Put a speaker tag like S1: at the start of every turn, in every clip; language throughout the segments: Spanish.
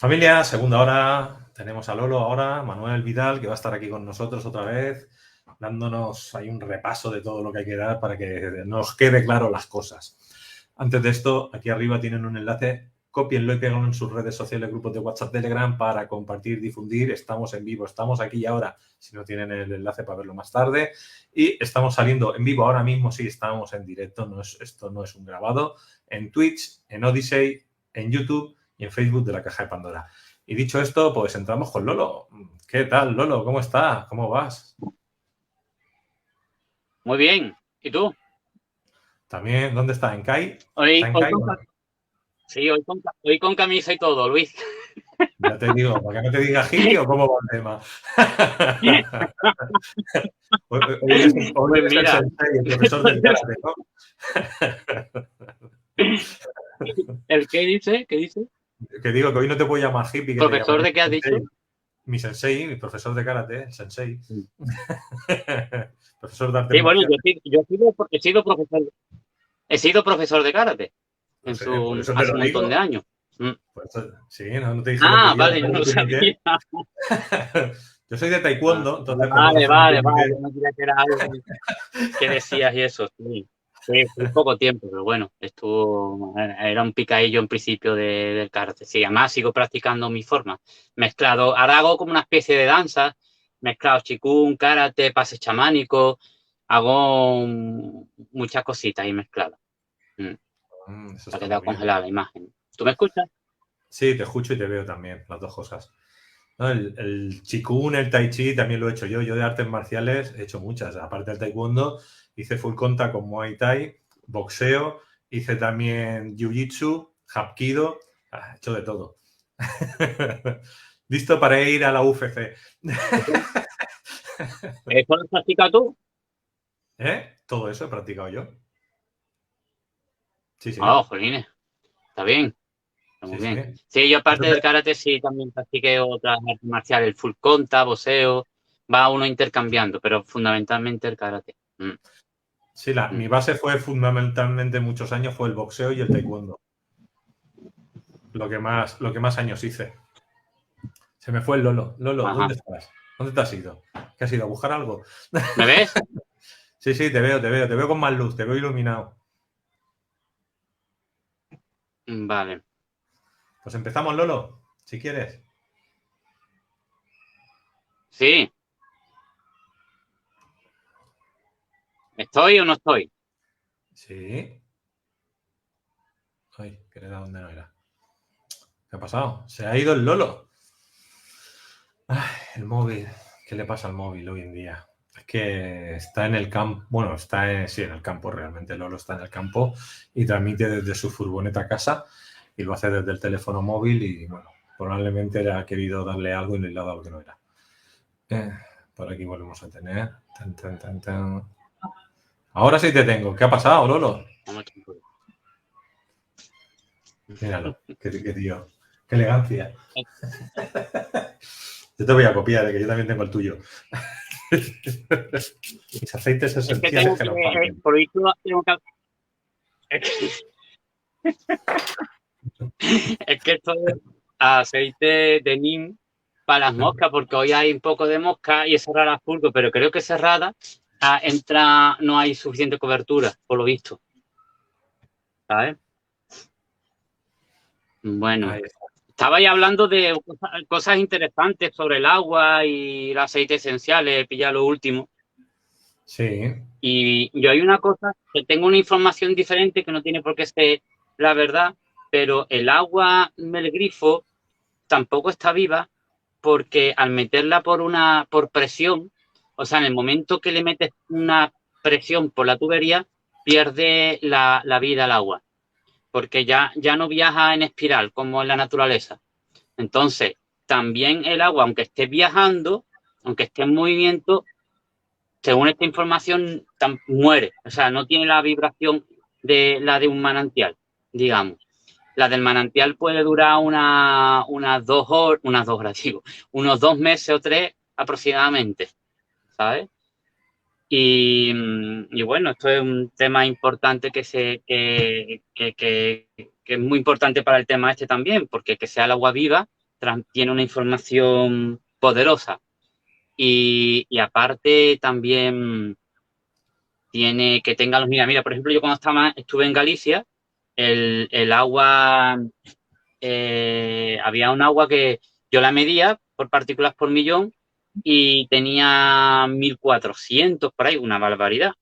S1: Familia, segunda hora, tenemos a Lolo ahora, Manuel Vidal, que va a estar aquí con nosotros otra vez, dándonos ahí un repaso de todo lo que hay que dar para que nos quede claro las cosas. Antes de esto, aquí arriba tienen un enlace, cópienlo y péganlo en sus redes sociales, grupos de WhatsApp, Telegram, para compartir, difundir. Estamos en vivo, estamos aquí y ahora, si no tienen el enlace para verlo más tarde. Y estamos saliendo en vivo ahora mismo, sí, estamos en directo, esto no es un grabado, en Twitch, en Odyssey, en YouTube y en Facebook de la Caja de Pandora. Y dicho esto, pues entramos con Lolo. ¿Qué tal, Lolo? ¿Cómo estás? ¿Cómo vas?
S2: Muy bien. ¿Y tú?
S1: También, ¿dónde está? ¿En CAI? ¿Está
S2: Hoy,
S1: en
S2: hoy
S1: CAI?
S2: con,
S1: Bueno,
S2: sí, hoy con camisa y todo, Luis.
S1: ya te digo, ¿para que no te diga hippie o cómo va el tema? Hoy
S2: Pues
S1: eres el
S2: mira,
S1: sensei, el profesor del karate, ¿no?
S2: ¿el qué dice? ¿Qué dice?
S1: Que digo que hoy no te puedo llamar hippie, que te
S2: ¿Profesor
S1: llamaré
S2: de qué has
S1: sensei.
S2: dicho?
S1: Mi sensei, mi profesor de karate, el sensei. Profesor de artes
S2: Sí, bueno,
S1: marciales.
S2: he sido profesor de karate
S1: Pues, por eso te
S2: hace
S1: lo
S2: un montón de
S1: digo.
S2: años. Mm.
S1: Pues, sí, no te dije el otro
S2: Ah,
S1: día,
S2: vale, yo no lo sabía.
S1: Yo soy de
S2: Ah,
S1: taekwondo, entonces pues no
S2: vale,
S1: hace mucho
S2: vale, vale.
S1: que...
S2: Yo no quería que era algo que decías y eso. Sí. Sí, fue poco tiempo, pero bueno, era un picadillo en principio del karate. Sí, además sigo practicando mi forma. Mezclado, ahora hago como una especie de danza, mezclado chikun, karate, pases chamánicos, hago muchas cositas ahí mezcladas. Mm,
S1: Eso
S2: para
S1: está
S2: quedar
S1: muy bien.
S2: congelada la imagen. ¿Tú me escuchas?
S1: Sí, te escucho y te veo también, las dos cosas. No, el Qigong, el Tai Chi también lo he hecho yo. Yo de artes marciales he hecho muchas. Aparte del taekwondo, hice full contact con Muay Thai, boxeo, hice también Jiu-Jitsu, Hapkido, he hecho de todo. Listo para ir a la UFC.
S2: ¿Eso lo practicas tú?
S1: ¿Eh? Todo eso he practicado yo. Sí,
S2: Ah,
S1: sí.
S2: jolines, está bien. Está
S1: Sí,
S2: muy
S1: sí.
S2: bien. Sí, yo aparte
S1: Entonces,
S2: del karate sí también practiqué otras artes marciales, el full contact, boxeo, va uno intercambiando, pero fundamentalmente el karate.
S1: sí,
S2: Mm.
S1: mi base fue fundamentalmente muchos años fue el boxeo y el taekwondo. Lo que más años hice. Se me fue el Lolo. Lolo,
S2: Ajá.
S1: ¿dónde estás? ¿Dónde te has ido? ¿Qué has ido a buscar algo?
S2: ¿Me ves?
S1: Sí, sí, te veo, te veo. Te veo con más luz, te veo iluminado.
S2: Vale.
S1: Pues empezamos, Lolo, si quieres.
S2: Sí, ¿estoy o no estoy?
S1: Sí. Ay, que era donde no era. ¿Qué ha pasado? Se ha ido el Lolo. Ay, el móvil. ¿Qué le pasa al móvil hoy en día? Es que está en el campo. Bueno, sí, en el campo realmente. Lolo está en el campo y transmite desde su furgoneta a casa y lo hace desde el teléfono móvil y, bueno, probablemente le ha querido darle algo y le ha dado lo que no era. Eh, por aquí volvemos a tener. Tan, tan, tan, tan. Ahora sí te tengo. ¿Qué ha pasado, Lolo?
S2: Vamos, chico.
S1: Míralo. Qué tío. Qué elegancia. Yo te voy a copiar, que yo también tengo el tuyo. Mis aceites
S2: Es que
S1: esenciales
S2: tengo
S1: que
S2: que,
S1: nos faltan.
S2: por visto, es que esto es aceite de neem para las moscas, porque hoy hay un poco de mosca y es cerrada pulgo, pero creo que cerrada no hay suficiente cobertura, por lo visto, ¿sabes? Bueno,
S1: Ahí está.
S2: estaba ya hablando de cosas interesantes sobre el agua y el aceite esencial, pilla lo último.
S1: Sí.
S2: Y yo hay una cosa, que tengo una información diferente que no tiene por qué ser la verdad, pero el agua del grifo tampoco está viva porque al meterla por presión, o sea, en el momento que le metes una presión por la tubería, pierde la vida el agua, porque ya no viaja en espiral como en la naturaleza. Entonces, también el agua, aunque esté viajando, aunque esté en movimiento, según esta información, muere. O sea, no tiene la vibración de la de un manantial, digamos. La del manantial puede durar unas 2 horas, digo, unos 2 meses o 3 aproximadamente, ¿sabes? Y bueno, esto es un tema importante que es muy importante para el tema este también, porque que sea el agua viva tiene una información poderosa. Y aparte también tiene que tenga los... Mira, por ejemplo, yo cuando estuve en Galicia, el agua, había un agua que yo la medía por partículas por millón y tenía 1400 por ahí, una barbaridad,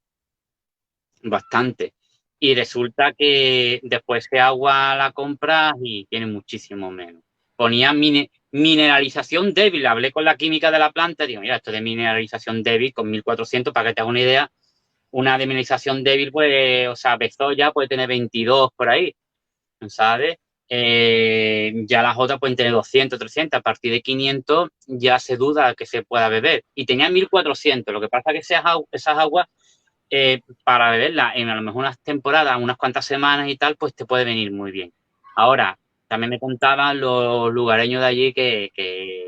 S2: bastante. Y resulta que después ese agua la compras y tiene muchísimo menos. Ponía mineralización débil. Hablé con la química de la planta y digo, mira, esto de mineralización débil con 1400, para que te hagas una idea, una de mineralización débil, pues, o sea, Bezoya puede tener 22 por ahí, ¿sabes? Ya las otras pueden tener 200, 300, a partir de 500 ya se duda que se pueda beber. Y tenía 1400, lo que pasa es que esas aguas, para beberlas en a lo mejor unas temporadas, unas cuantas semanas y tal, pues te puede venir muy bien. Ahora, también me contaban los lugareños de allí que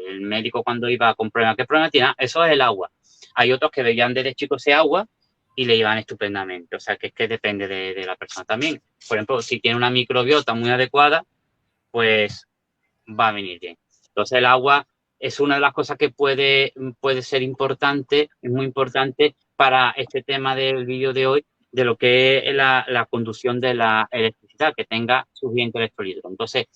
S2: el médico cuando iba con problemas, ¿qué problema tiene? Eso es el agua. Hay otros que veían desde chicos ese agua y le iban estupendamente. O sea, que es que depende de la persona también. Por ejemplo, si tiene una microbiota muy adecuada, pues va a venir bien. Entonces, el agua es una de las cosas que puede ser importante, es muy importante para este tema del vídeo de hoy, de lo que es la conducción de la electricidad, que tenga suficiente electrolito. Entonces,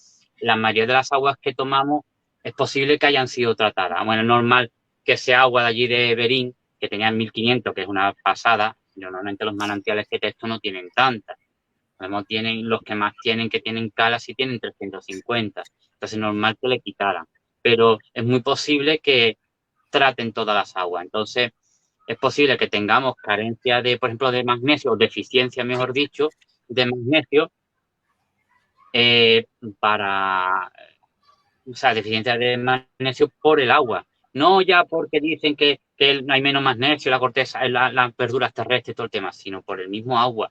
S2: la mayoría de las aguas que tomamos es posible que hayan sido tratadas. Bueno, es normal que sea agua de allí de Berín, que tenían 1500, que es una pasada. Normalmente los manantiales que texto no tienen tantas. No tienen, los que más tienen, que tienen cala, sí tienen 350. Entonces es normal que le quitaran. Pero es muy posible que traten todas las aguas. Entonces es posible que tengamos carencia de, por ejemplo, de magnesio, o deficiencia, mejor dicho, de magnesio, eh, para, o sea, deficiencia de magnesio por el agua. No ya porque dicen que hay menos magnesio, la corteza, las verduras terrestres, todo el tema, sino por el mismo agua.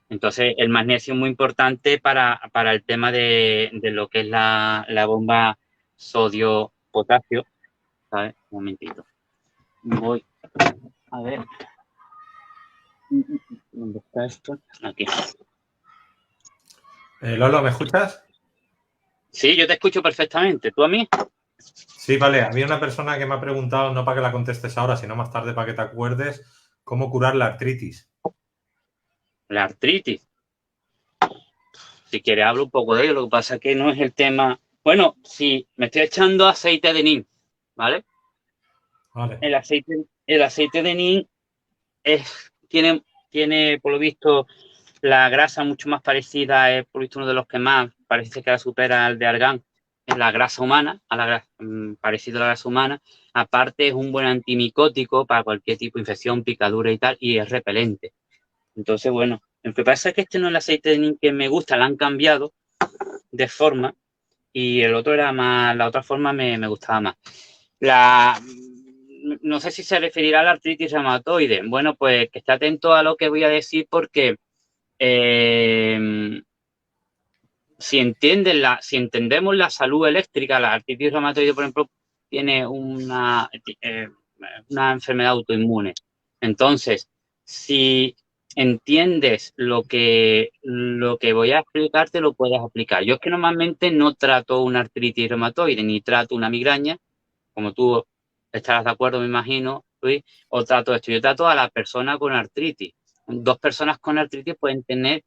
S2: Entonces, el magnesio es muy importante para el tema de lo que es la bomba sodio-potasio. ¿Sabes? Un momentito. Voy a ver. ¿Dónde está esto? Aquí.
S1: Lolo, ¿me escuchas?
S2: Sí, yo te escucho perfectamente. ¿Tú a mí?
S1: Sí, vale. Había una persona que me ha preguntado, no para que la contestes ahora, sino más tarde para que te acuerdes, cómo curar la artritis.
S2: La artritis. Si quieres, hablo un poco de ello. Lo que pasa es que no es el tema. Bueno, sí, me estoy echando aceite de neem, ¿vale?
S1: Vale.
S2: El aceite de neem tiene, por lo visto, la grasa mucho más parecida, es por lo visto uno de los que más parece que la supera al de argán, es la grasa humana, parecido a la grasa humana. Aparte, es un buen antimicótico para cualquier tipo de infección, picadura y tal, y es repelente. Entonces, bueno, lo que pasa es que este no es el aceite de neem que me gusta, lo han cambiado de forma y el otro era más, la otra forma me gustaba más. No sé si se referirá a la artritis reumatoide. Bueno, pues que esté atento a lo que voy a decir porque si entendemos la salud eléctrica, la artritis reumatoide, por ejemplo, tiene una enfermedad autoinmune. Entonces, si entiendes lo que voy a explicarte, lo puedes aplicar. Yo es que normalmente no trato una artritis reumatoide ni trato una migraña, como tú estarás de acuerdo, me imagino, Luis, o trato esto. Yo trato a la persona con artritis. Dos personas con artritis pueden tener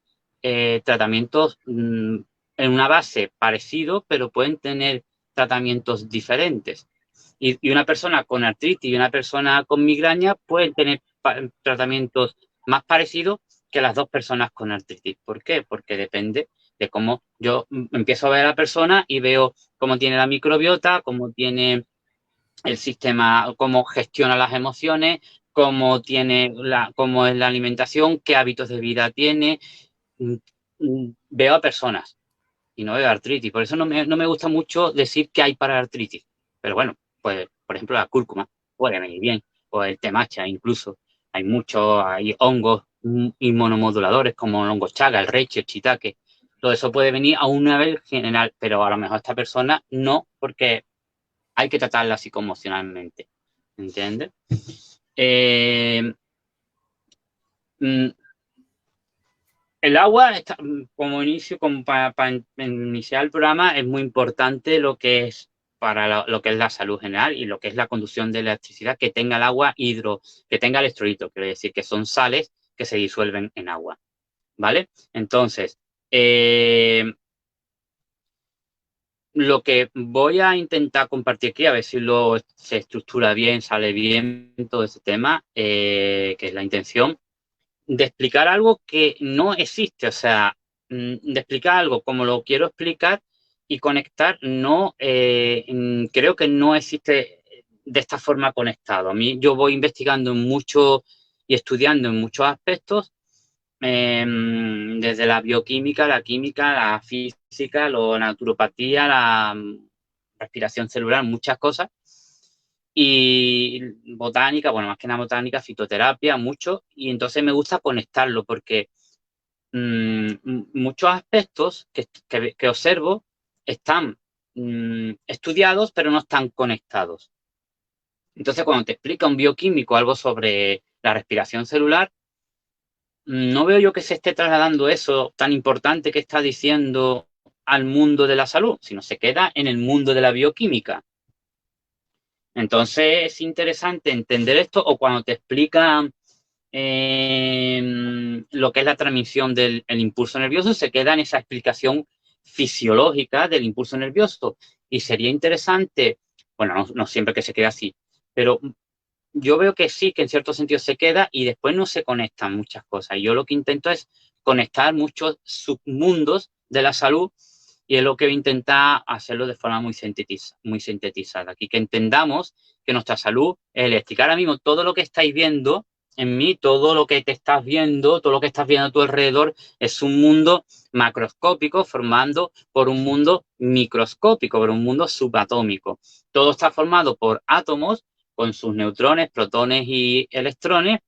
S2: tratamientos en una base parecido, pero pueden tener tratamientos diferentes. Y una persona con artritis y una persona con migraña pueden tener tratamientos más parecidos que las dos personas con artritis. ¿Por qué? Porque depende de cómo yo empiezo a ver a la persona y veo cómo tiene la microbiota, cómo tiene el sistema, cómo gestiona las emociones, cómo es la alimentación, qué hábitos de vida tiene. Veo a personas y no veo artritis. Por eso no me gusta mucho decir qué hay para artritis. Pero bueno, pues, por ejemplo, la cúrcuma puede venir bien, o el temacha incluso. Hay hongos inmunomoduladores como el hongo chaga, el reishi, el shiitake. Todo eso puede venir a un nivel general, pero a lo mejor esta persona no, porque hay que tratarla psicoemocionalmente. ¿Entiendes? Eh, mm, el agua, como inicio, como para iniciar el programa, es muy importante lo que es para lo que es la salud general y lo que es la conducción de electricidad, que tenga el agua que tenga electrolitos, quiere decir que son sales que se disuelven en agua, ¿vale? Entonces, lo que voy a intentar compartir aquí, a ver si se estructura bien, sale bien todo ese tema, que es la intención, de explicar algo que no existe, o sea, de explicar algo como lo quiero explicar y conectar, no, creo que no existe de esta forma conectado. A mí yo voy investigando mucho y estudiando en muchos aspectos, desde la bioquímica, la química, la física, la naturopatía, la respiración celular, muchas cosas. Y botánica, bueno, más que nada botánica, fitoterapia, mucho. Y entonces me gusta conectarlo porque muchos aspectos que observo están estudiados, pero no están conectados. Entonces, cuando te explica un bioquímico algo sobre la respiración celular, no veo yo que se esté trasladando eso tan importante que está diciendo al mundo de la salud, sino se queda en el mundo de la bioquímica. Entonces es interesante entender esto, o cuando te explican lo que es la transmisión del impulso nervioso, se queda en esa explicación fisiológica del impulso nervioso. Y sería interesante, bueno, no siempre que se quede así, pero yo veo que sí, que en cierto sentido se queda y después no se conectan muchas cosas. Y yo lo que intento es conectar muchos submundos de la salud y es lo que voy a intentar hacerlo de forma muy sintetizada. Aquí que entendamos que nuestra salud es eléctrica. Ahora mismo todo lo que estáis viendo en mí, todo lo que te estás viendo, todo lo que estás viendo a tu alrededor es un mundo macroscópico formando por un mundo microscópico, por un mundo subatómico. Todo está formado por átomos con sus neutrones, protones y electrones,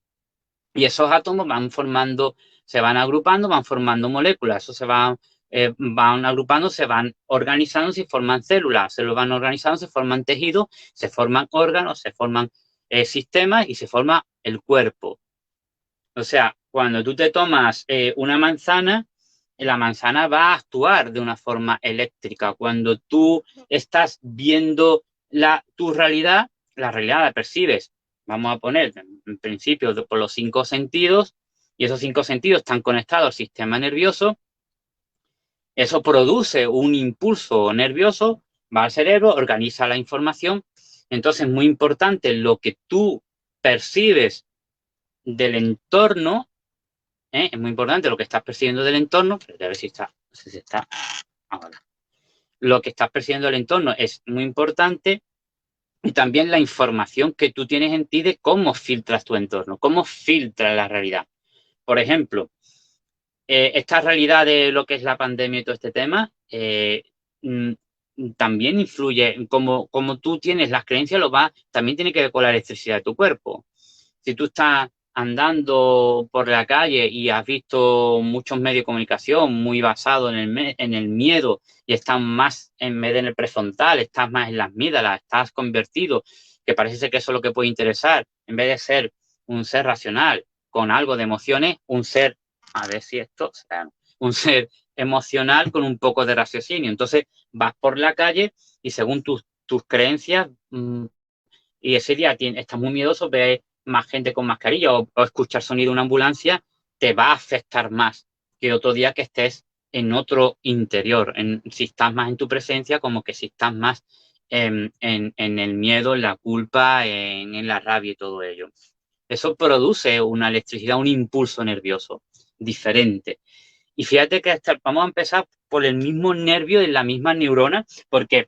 S2: y esos átomos van formando, se van agrupando, van formando moléculas, eso van agrupando, se van organizando, se forman células, se lo van organizando, se forman tejidos, se forman órganos, se forman sistemas y se forma el cuerpo. O sea, cuando tú te tomas una manzana, la manzana va a actuar de una forma eléctrica. Cuando tú estás viendo tu realidad, la realidad la percibes, vamos a poner en principio por los 5 sentidos, y esos 5 sentidos están conectados al sistema nervioso. Eso produce un impulso nervioso, va al cerebro, organiza la información. Entonces es muy importante lo que tú percibes del entorno. Es muy importante lo que estás percibiendo del entorno, pero a ver si está, no sé si está ahora. Lo que estás percibiendo del entorno es muy importante y también la información que tú tienes en ti de cómo filtras tu entorno, cómo filtras la realidad. Por ejemplo, esta realidad de lo que es la pandemia y todo este tema, mm, también influye en cómo tú tienes las creencias, también tiene que ver con la electricidad de tu cuerpo. Si tú estás andando por la calle y has visto muchos medios de comunicación muy basados en el miedo y estás más en vez de en el prefrontal, estás más en las amígdalas, estás convertido, que parece ser que eso es lo que puede interesar, en vez de ser un ser racional con algo de emociones, un ser, a ver si esto, un ser emocional con un poco de raciocinio. Entonces vas por la calle y según tus creencias, y ese día estás muy miedoso, ves más gente con mascarilla o escuchar sonido de una ambulancia, te va a afectar más que otro día que estés en otro interior. Si estás más en tu presencia, como que si estás más en el miedo, en la culpa, en la rabia y todo ello. Eso produce una electricidad, un impulso nervioso diferente. Y fíjate que vamos a empezar por el mismo nervio de la misma neurona, porque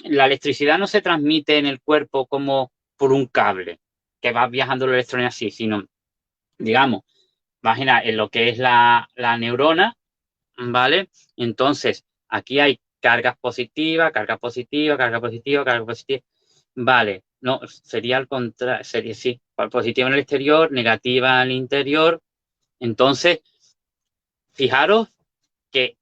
S2: la electricidad no se transmite en el cuerpo como por un cable, que va viajando los electrones así, sino, digamos, imagina en lo que es la neurona, ¿vale? Entonces, aquí hay cargas positivas, carga positiva, carga positiva, carga positiva. Vale, no, sería al contrario, sería sí, positiva en el exterior, negativa en el interior. Entonces, fijaros que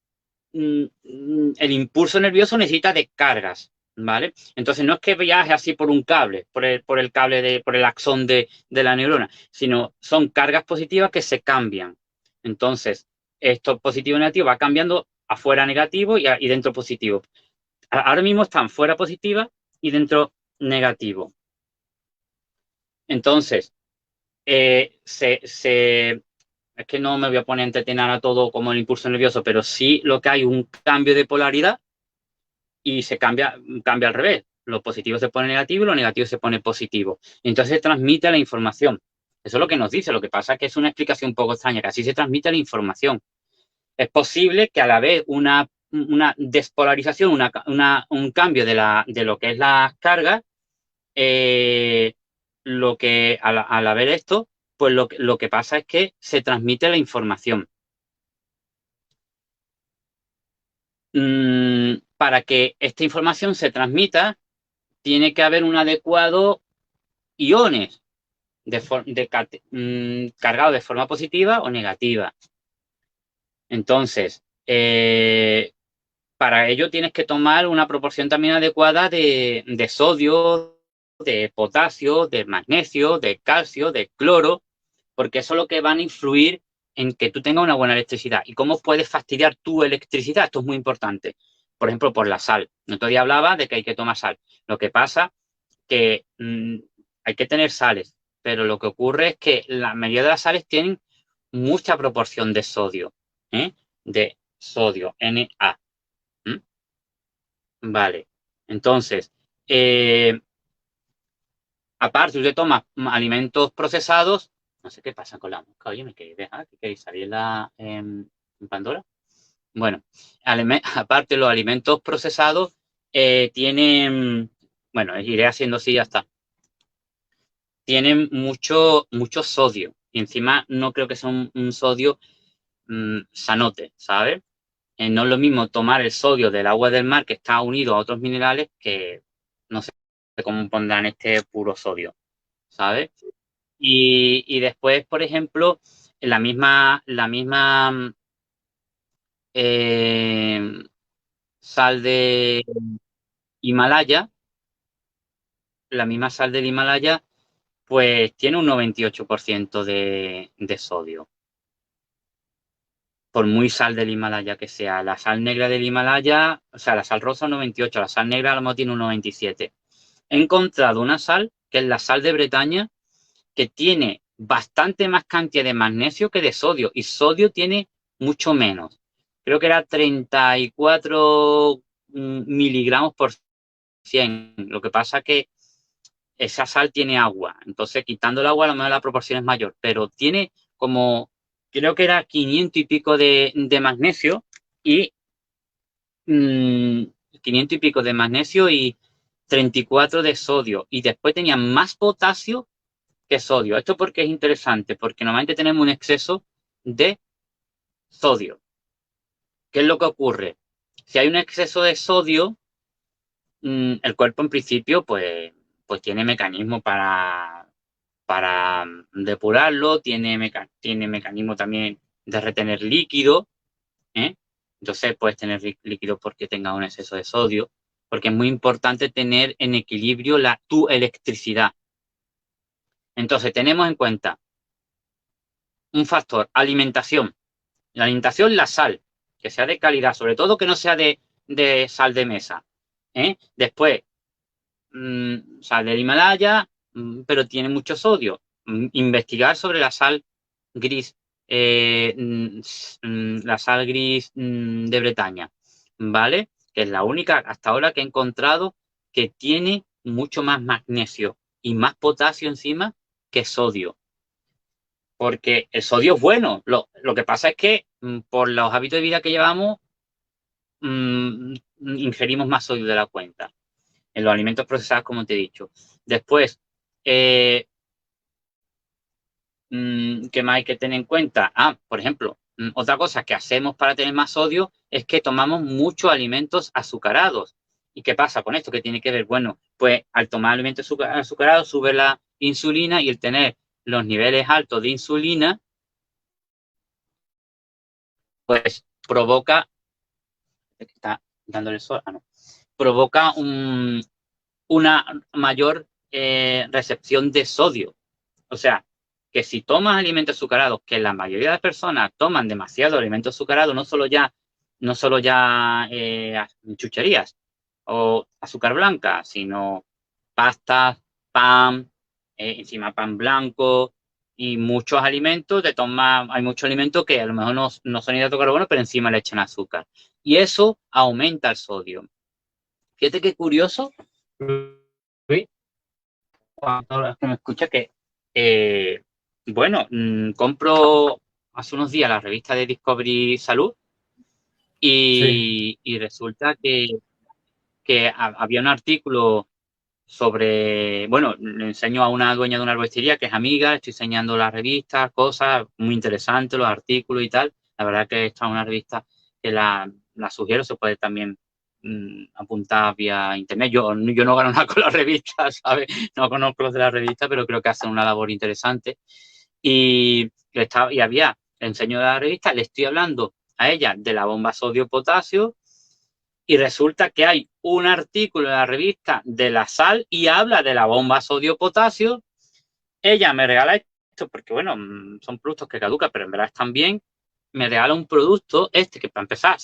S2: el impulso nervioso necesita de cargas, ¿vale? Entonces no es que viaje así por un cable, por el cable, por el axón de la neurona, sino son cargas positivas que se cambian. Entonces, esto positivo y negativo va cambiando afuera negativo y dentro positivo. Ahora mismo están fuera positiva y dentro negativo. Entonces, es que no me voy a poner a entretener a todo como el impulso nervioso, pero sí lo que hay un cambio de polaridad y se cambia al revés. Lo positivo se pone negativo y lo negativo se pone positivo. Entonces se transmite la información. Eso es lo que nos dice. Lo que pasa es que es una explicación un poco extraña, que así se transmite la información. Es posible que a la vez una despolarización, un cambio de lo que es las cargas, lo que al haber esto, pues lo que pasa es que se transmite la información. Para que esta información se transmita, tiene que haber un adecuado iones cargados de forma positiva o negativa. Entonces, para ello tienes que tomar una proporción también adecuada de sodio, de potasio, de magnesio, de calcio, de cloro, porque eso es lo que van a influir en que tú tengas una buena electricidad. ¿Y cómo puedes fastidiar tu electricidad? Esto es muy importante. Por ejemplo, por la sal. El otro día hablaba de que hay que tomar sal. Lo que pasa que hay que tener sales, pero lo que ocurre es que la mayoría de las sales tienen mucha proporción de sodio, ¿eh? De sodio, Na. Vale. Entonces, aparte, usted toma alimentos procesados. No sé qué pasa con la mosca. Oye, ¿me queréis dejar? ¿Que queréis salir en Pandora? Bueno, aparte los alimentos procesados tienen, bueno, iré haciendo así y ya está. Tienen mucho sodio. Y encima no creo que sea un sodio sanote, ¿sabes? No es lo mismo tomar el sodio del agua del mar que está unido a otros minerales que no sé cómo pondrán este puro sodio, ¿sabes? Y después, por ejemplo, la misma eh, sal de Himalaya, la misma sal del Himalaya, pues tiene un 98% de sodio. Por muy sal del Himalaya que sea. La sal negra del Himalaya, o sea, la sal rosa un 98, la sal negra a lo mejor tiene un 97. He encontrado una sal, que es la sal de Bretaña, que tiene bastante más cantidad de magnesio que de sodio, y sodio tiene mucho menos. Creo que era 34 miligramos por 100. Lo que pasa que esa sal tiene agua, entonces quitando el agua a lo mejor la proporción es mayor, pero tiene como, creo que era 500 y pico de magnesio y 500 y pico de magnesio y 34 de sodio, y después tenía más potasio que sodio. Esto porque es interesante, porque normalmente tenemos un exceso de sodio. ¿Qué es lo que ocurre? Si hay un exceso de sodio, el cuerpo en principio pues tiene mecanismo para depurarlo, tiene mecanismo también de retener líquido, ¿eh? Entonces puedes tener líquido porque tenga un exceso de sodio, porque es muy importante tener en equilibrio tu electricidad. Entonces tenemos en cuenta un factor, alimentación. La alimentación, la sal, que sea de calidad, sobre todo que no sea de sal de mesa, ¿eh? Después, sal del Himalaya, pero tiene mucho sodio. Investigar sobre la sal gris, la sal gris de Bretaña, ¿vale? Que es la única hasta ahora que he encontrado que tiene mucho más magnesio y más potasio encima que sodio. Porque el sodio es bueno. Lo que pasa es que por los hábitos de vida que llevamos, ingerimos más sodio de la cuenta en los alimentos procesados, como te he dicho. Después, ¿qué más hay que tener en cuenta? Por ejemplo, otra cosa que hacemos para tener más sodio es que tomamos muchos alimentos azucarados. ¿Y qué pasa con esto? ¿Qué tiene que ver? Bueno, pues al tomar alimentos azucarados sube la insulina, y el tener los niveles altos de insulina, pues provoca, está dándole el sol, no, provoca una mayor recepción de sodio. O sea, que si tomas alimentos azucarados, que la mayoría de las personas toman demasiado alimentos azucarados, no solo ya chucherías o azúcar blanca, sino pastas, pan, encima pan blanco y muchos alimentos, hay muchos alimentos que a lo mejor no son hidratos de carbono, pero encima le echan azúcar. Y eso aumenta el sodio. Fíjate qué curioso, Luis, cuando los que me escucha que, bueno, compro hace unos días la revista de Discovery Salud
S1: Sí.
S2: y resulta que había un artículo sobre, bueno, le enseño a una dueña de una arboristería que es amiga, estoy enseñando las revistas, cosas muy interesantes, los artículos y tal. La verdad que esta es una revista que la sugiero, se puede también apuntar vía internet. Yo no gano nada con las revistas, ¿sabes? No conozco los de la revista, pero creo que hacen una labor interesante. Y había, le enseño de la revista, le estoy hablando a ella de la bomba sodio-potasio, y resulta que hay un artículo en la revista de la sal y habla de la bomba sodio-potasio. Ella me regala esto porque, bueno, son productos que caducan, pero en verdad están bien. Me regala un producto, que para empezar,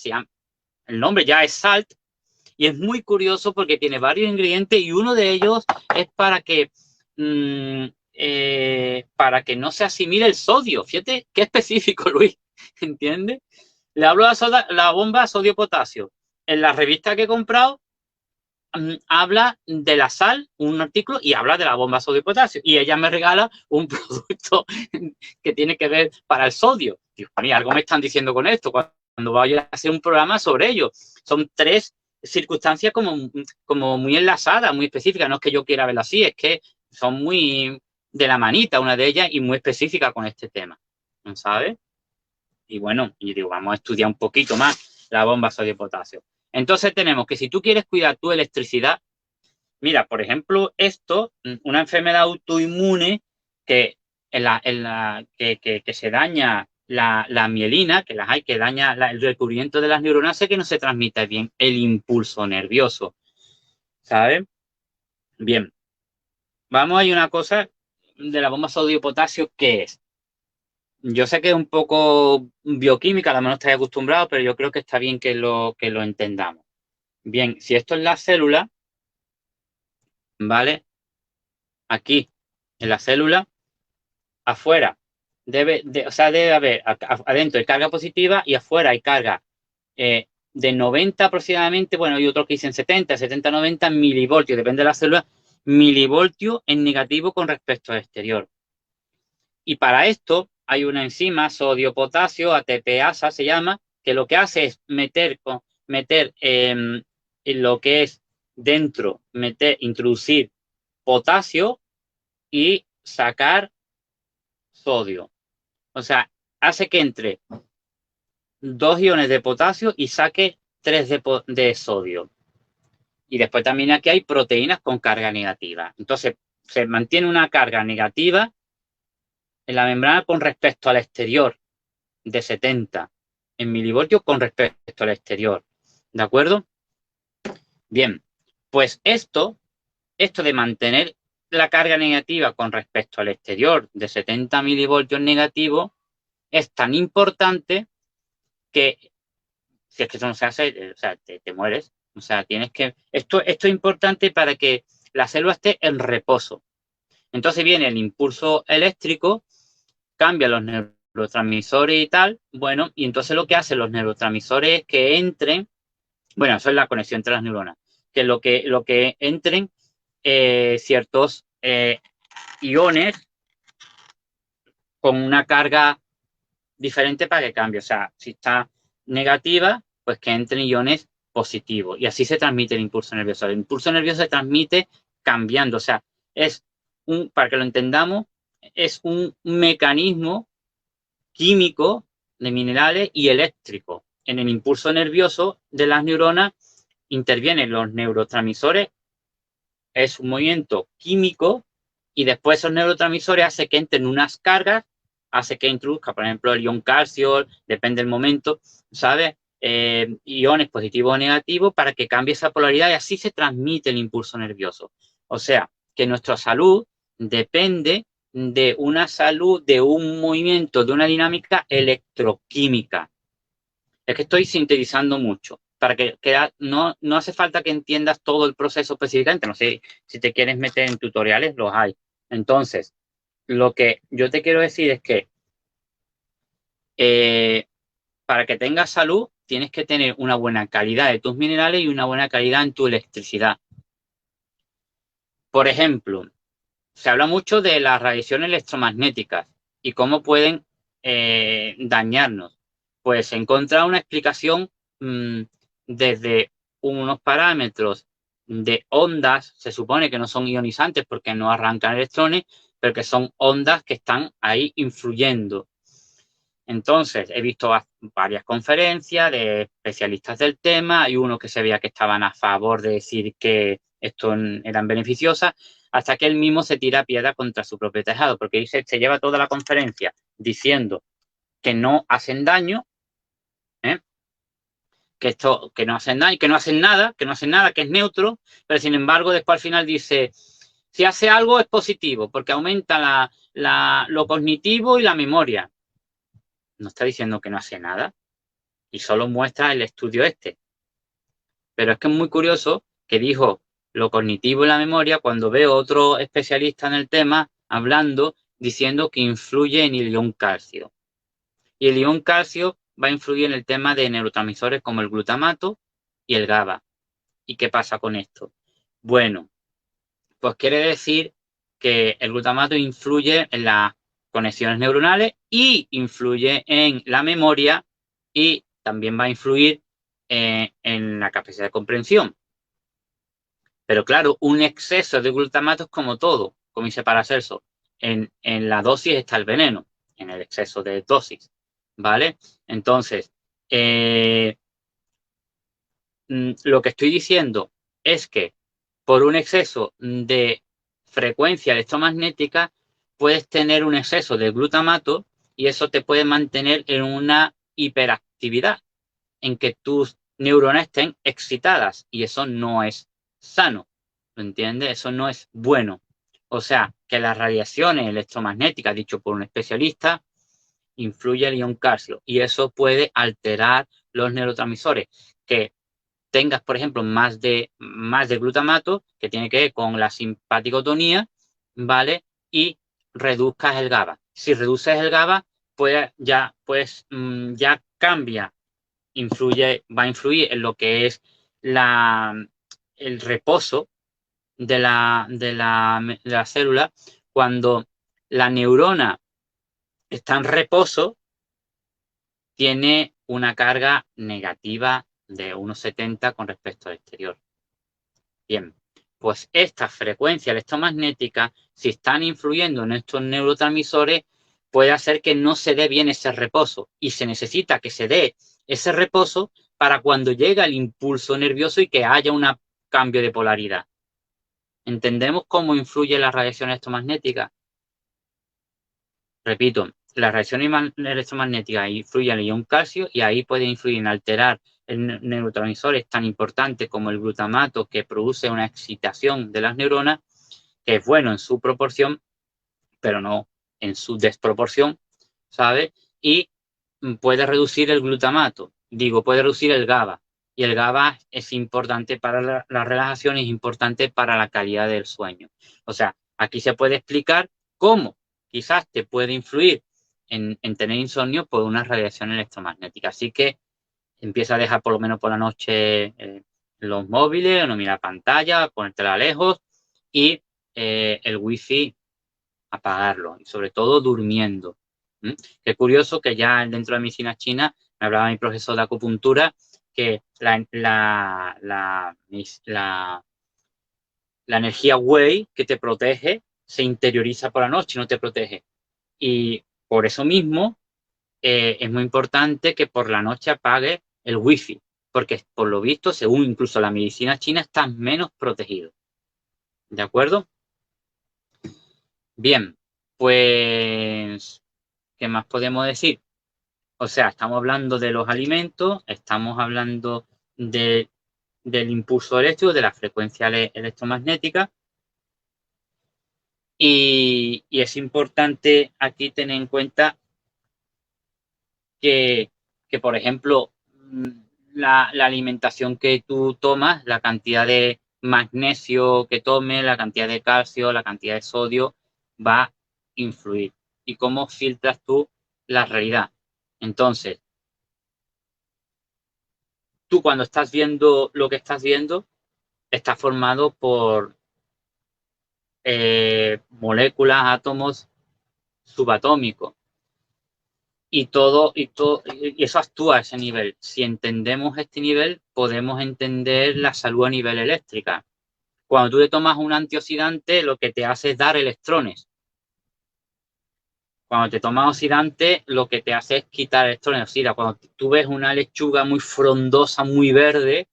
S2: el nombre ya es Salt, y es muy curioso porque tiene varios ingredientes y uno de ellos es para que no se asimile el sodio. Fíjate qué específico, Luis, ¿entiendes? Le hablo de la bomba sodio-potasio. En la revista que he comprado, habla de la sal, un artículo, y habla de la bomba sodio-potasio. Y ella me regala un producto que tiene que ver para el sodio. Dios mío, algo me están diciendo con esto cuando vaya a hacer un programa sobre ello. Son tres circunstancias como muy enlazadas, muy específicas. No es que yo quiera verlo así, es que son muy de la manita una de ellas y muy específica con este tema, ¿sabes? Y bueno, y digo, vamos a estudiar un poquito más la bomba sodio-potasio. Entonces tenemos que si tú quieres cuidar tu electricidad, mira, por ejemplo, una enfermedad autoinmune que se daña la mielina, que las hay, que daña el recubrimiento de las neuronas, hace que no se transmita bien el impulso nervioso, ¿sabes? Bien, vamos a ir a una cosa de la bomba sodio-potasio, ¿qué es? Yo sé que es un poco bioquímica, a lo menos estáis acostumbrados, pero yo creo que está bien que lo entendamos. Bien, si esto es la célula, ¿vale? Aquí, en la célula, afuera, debe haber adentro hay carga positiva y afuera hay carga de 90 aproximadamente, bueno, hay otros que dicen 70, 90 milivoltios, depende de la célula, milivoltios en negativo con respecto al exterior. Y para esto hay una enzima, sodio-potasio, ATPasa se llama, que lo que hace es meter en lo que es dentro, introducir potasio y sacar sodio. O sea, hace que entre 2 iones de potasio y saque 3 de sodio. Y después también aquí hay proteínas con carga negativa. Entonces, se mantiene una carga negativa en la membrana con respecto al exterior de 70 en milivoltios con respecto al exterior. ¿De acuerdo? Bien, pues esto de mantener la carga negativa con respecto al exterior de 70 milivoltios negativo es tan importante que si es que eso no se hace, o sea, te mueres. O sea, tienes que... Esto es importante para que la célula esté en reposo. Entonces viene el impulso eléctrico, cambia los neurotransmisores y tal, bueno, y entonces lo que hacen los neurotransmisores es que entren, bueno, eso es la conexión entre las neuronas, que lo que entren ciertos iones con una carga diferente para que cambie. O sea, si está negativa, pues que entren iones positivos. Y así se transmite el impulso nervioso. El impulso nervioso se transmite cambiando. O sea, para que lo entendamos, es un mecanismo químico de minerales y eléctrico. En el impulso nervioso de las neuronas intervienen los neurotransmisores, es un movimiento químico y después esos neurotransmisores hacen que entren unas cargas, hace que introduzca, por ejemplo, el ion calcio, depende del momento, ¿sabes? Iones positivos o negativos para que cambie esa polaridad y así se transmite el impulso nervioso. O sea, que nuestra salud depende de una salud, de un movimiento, de una dinámica electroquímica. Es que estoy sintetizando mucho. Para que no hace falta que entiendas todo el proceso específicamente. No sé si te quieres meter en tutoriales, los hay. Entonces, lo que yo te quiero decir es que para que tengas salud, tienes que tener una buena calidad de tus minerales y una buena calidad en tu electricidad. Por ejemplo, se habla mucho de las radiaciones electromagnéticas y cómo pueden dañarnos. Pues he encontrado una explicación desde unos parámetros de ondas, se supone que no son ionizantes porque no arrancan electrones, pero que son ondas que están ahí influyendo. Entonces, he visto varias conferencias de especialistas del tema. Hay uno que se veía que estaban a favor de decir que esto eran beneficiosas, hasta que él mismo se tira piedra contra su propio tejado, porque dice, se lleva toda la conferencia diciendo que no hacen daño, ¿eh? Que no hacen daño, que no hacen nada, que es neutro, pero sin embargo después al final dice, si hace algo es positivo, porque aumenta lo cognitivo y la memoria. No está diciendo que no hace nada y solo muestra el estudio este. Pero es que es muy curioso que dijo lo cognitivo y la memoria cuando veo otro especialista en el tema hablando, diciendo que influye en el ion calcio. Y el ion calcio va a influir en el tema de neurotransmisores como el glutamato y el GABA. ¿Y qué pasa con esto? Bueno, pues quiere decir que el glutamato influye en las conexiones neuronales y influye en la memoria y también va a influir en la capacidad de comprensión. Pero claro, un exceso de glutamato es como todo, como dice Paracelso. En la dosis está el veneno, en el exceso de dosis, ¿vale? Entonces, lo que estoy diciendo es que por un exceso de frecuencia electromagnética puedes tener un exceso de glutamato y eso te puede mantener en una hiperactividad, en que tus neuronas estén excitadas y eso no es sano, ¿me entiendes? Eso no es bueno. O sea, que las radiaciones electromagnéticas, dicho por un especialista, influye el ion calcio y eso puede alterar los neurotransmisores. Que tengas, por ejemplo, más de glutamato, que tiene que ver con la simpaticotonía, ¿vale? Y reduzcas el GABA. Si reduces el GABA, pues ya cambia, va a influir en lo que es el reposo de la célula. Cuando la neurona está en reposo, tiene una carga negativa de 1,70 con respecto al exterior. Bien, pues estas frecuencias electromagnéticas, si están influyendo en estos neurotransmisores, puede hacer que no se dé bien ese reposo y se necesita que se dé ese reposo para cuando llega el impulso nervioso y que haya un cambio de polaridad. ¿Entendemos cómo influye la radiación electromagnética? Repito, la radiación electromagnética influye en el ion calcio y ahí puede influir en alterar neurotransmisores tan importantes como el glutamato, que produce una excitación de las neuronas, que es bueno en su proporción, pero no en su desproporción, ¿sabes? Y puede reducir el glutamato, puede reducir el GABA. Y el GABA es importante para la relajación y es importante para la calidad del sueño. O sea, aquí se puede explicar cómo quizás te puede influir en tener insomnio por una radiación electromagnética. Así que empieza a dejar por lo menos por la noche los móviles, no mirar pantalla, ponértela lejos y el wifi apagarlo, y sobre todo durmiendo. Qué curioso que ya dentro de medicina china me hablaba mi profesor de acupuntura que la energía Wei que te protege se interioriza por la noche, no te protege. Y por eso mismo es muy importante que por la noche apague el wifi, porque por lo visto, según incluso la medicina china, estás menos protegido. ¿De acuerdo? Bien, pues, ¿qué más podemos decir? O sea, estamos hablando de los alimentos, estamos hablando del impulso eléctrico, de la frecuencia electromagnética Y es importante aquí tener en cuenta que por ejemplo, la alimentación que tú tomas, la cantidad de magnesio que tomes, la cantidad de calcio, la cantidad de sodio, va a influir. Y cómo filtras tú la realidad. Entonces, tú cuando estás viendo lo que estás viendo, está formado por moléculas, átomos subatómicos. Y eso actúa a ese nivel. Si entendemos este nivel, podemos entender la salud a nivel eléctrica. Cuando tú te tomas un antioxidante, lo que te hace es dar electrones. Cuando te tomas oxidante, lo que te hace es quitar electrones. Oxida. Cuando tú ves una lechuga muy frondosa, muy verde,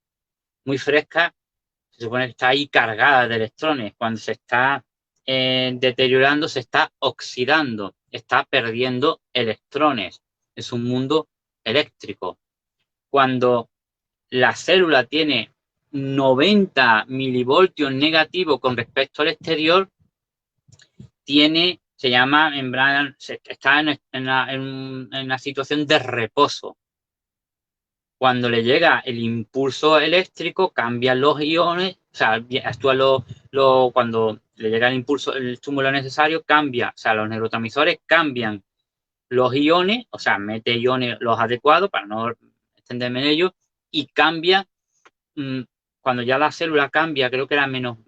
S2: muy fresca, se supone que está ahí cargada de electrones. Cuando se está deteriorando, se está oxidando, está perdiendo electrones. Es un mundo eléctrico. Cuando la célula tiene 90 milivoltios negativos con respecto al exterior, se llama membrana, está en una situación de reposo. Cuando le llega el impulso eléctrico, cambian los iones, o sea, actúa cuando le llega el impulso, el estímulo necesario, cambia, o sea, los neurotransmisores cambian los iones, o sea, mete iones los adecuados para no extenderme en ello, y cambia, cuando ya la célula cambia, creo que era menos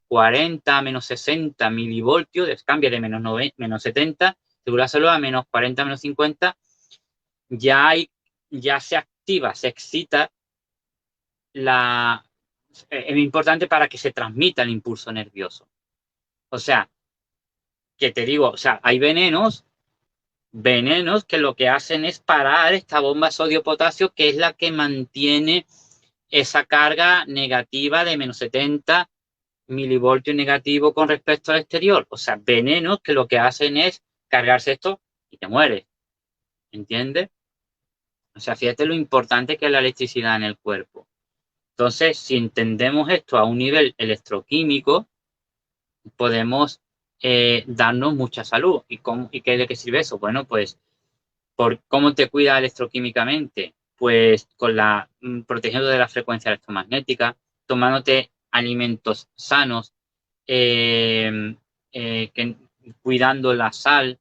S2: 40, menos 60 milivoltios, cambia de menos 70, según la célula, menos 40, menos 50, ya se activa, se excita es importante para que se transmita el impulso nervioso. O sea, que te digo, o sea, hay venenos que lo que hacen es parar esta bomba sodio-potasio, que es la que mantiene esa carga negativa de menos 70 milivoltios negativo con respecto al exterior. O sea, venenos que lo que hacen es cargarse esto y te mueres. ¿Entiendes? O sea, fíjate lo importante que es la electricidad en el cuerpo. Entonces, si entendemos esto a un nivel electroquímico, podemos darnos mucha salud. ¿Y qué de qué sirve eso? Bueno, pues, ¿cómo te cuida electroquímicamente? Pues protegiendo de la frecuencia electromagnética, tomándote alimentos sanos, cuidando la sal,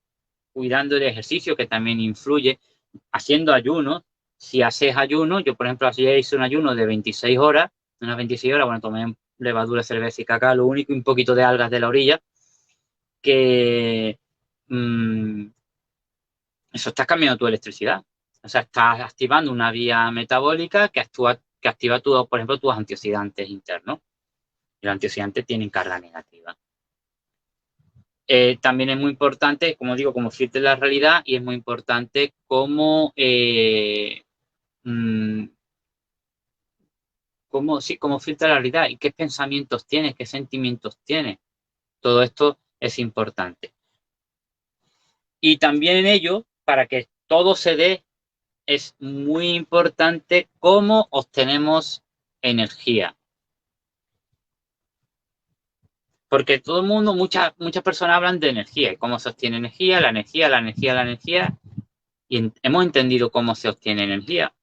S2: cuidando el ejercicio, que también influye, haciendo ayuno. Si haces ayuno, yo por ejemplo así hice un ayuno de 26 horas, unas 26 horas, bueno, tomé levadura, cerveza y cacao, lo único, un poquito de algas de la orilla, que eso está cambiando tu electricidad. O sea, estás activando una vía metabólica que activa por ejemplo, tus antioxidantes internos. Y los antioxidantes tienen carga negativa. También es muy importante, como digo, como filtra la realidad, y es muy importante cómo filtra la realidad y qué pensamientos tienes, qué sentimientos tienes. Todo esto es importante. Y también en ello, para que todo se dé, es muy importante cómo obtenemos energía. Porque todo el mundo, muchas personas hablan de energía y cómo se obtiene energía, la energía, la energía, la energía. Y hemos entendido cómo se obtiene energía.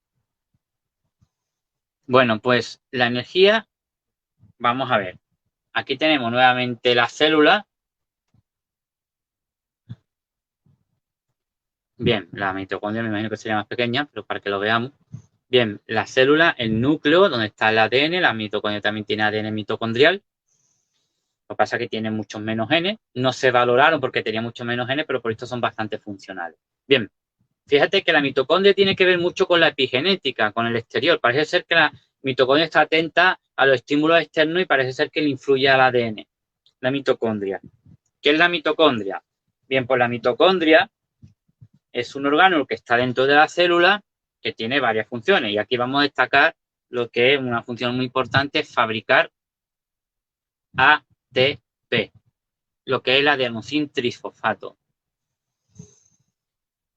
S2: Bueno, pues la energía, vamos a ver. Aquí tenemos nuevamente la célula. Bien, la mitocondria me imagino que sería más pequeña, pero para que lo veamos. Bien, la célula, el núcleo, donde está el ADN, la mitocondria también tiene ADN mitocondrial. Lo que pasa es que tiene muchos menos genes. No se valoraron porque tenía muchos menos genes, pero por esto son bastante funcionales. Bien, fíjate que la mitocondria tiene que ver mucho con la epigenética, con el exterior. Parece ser que la mitocondria está atenta a los estímulos externos y parece ser que le influye al ADN. La mitocondria. ¿Qué es la mitocondria? Bien, pues la mitocondria es un órgano que está dentro de la célula que tiene varias funciones. Y aquí vamos a destacar lo que es una función muy importante, fabricar ATP, lo que es el adenosín trisfosfato.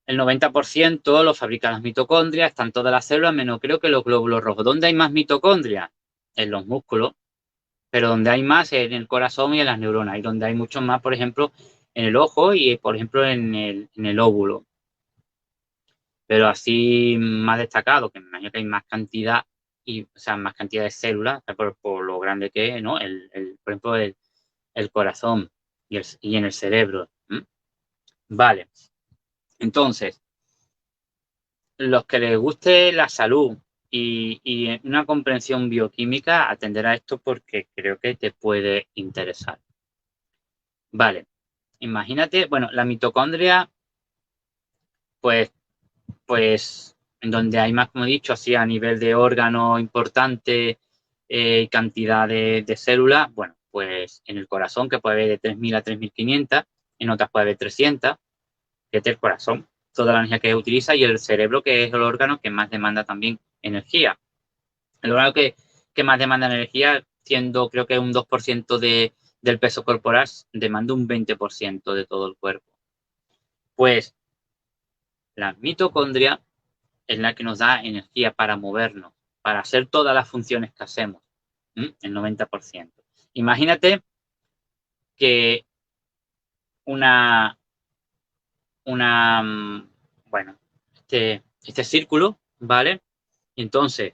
S2: El 90% lo fabrican las mitocondrias, están todas las células, menos creo que los glóbulos rojos. ¿Dónde hay más mitocondrias? En los músculos. pero donde hay más es en el corazón y en las neuronas, y donde hay mucho más, por ejemplo, en el ojo y, por ejemplo, en el óvulo. Pero así más destacado, que me imagino que hay más cantidad, o sea, más cantidad de células, por lo grande que es, ¿no? Por ejemplo, el corazón y en el cerebro. Vale. Entonces, los que les guste la salud y una comprensión bioquímica, atender a esto porque creo que te puede interesar. Vale. Imagínate, bueno, la mitocondria, pues en donde hay más, como he dicho, así a nivel de órgano importante, cantidad de células, bueno, pues en el corazón, que puede haber de 3.000 a 3.500, en otras puede haber 300, que es el corazón, toda la energía que utiliza, y el cerebro, que es el órgano que más demanda también energía. El órgano que más demanda energía, siendo creo que un 2% del peso corporal, demanda un 20% de todo el cuerpo. Pues la mitocondria es la que nos da energía para movernos, para hacer todas las funciones que hacemos, el 90%. Imagínate que bueno, este círculo, ¿vale? Y entonces,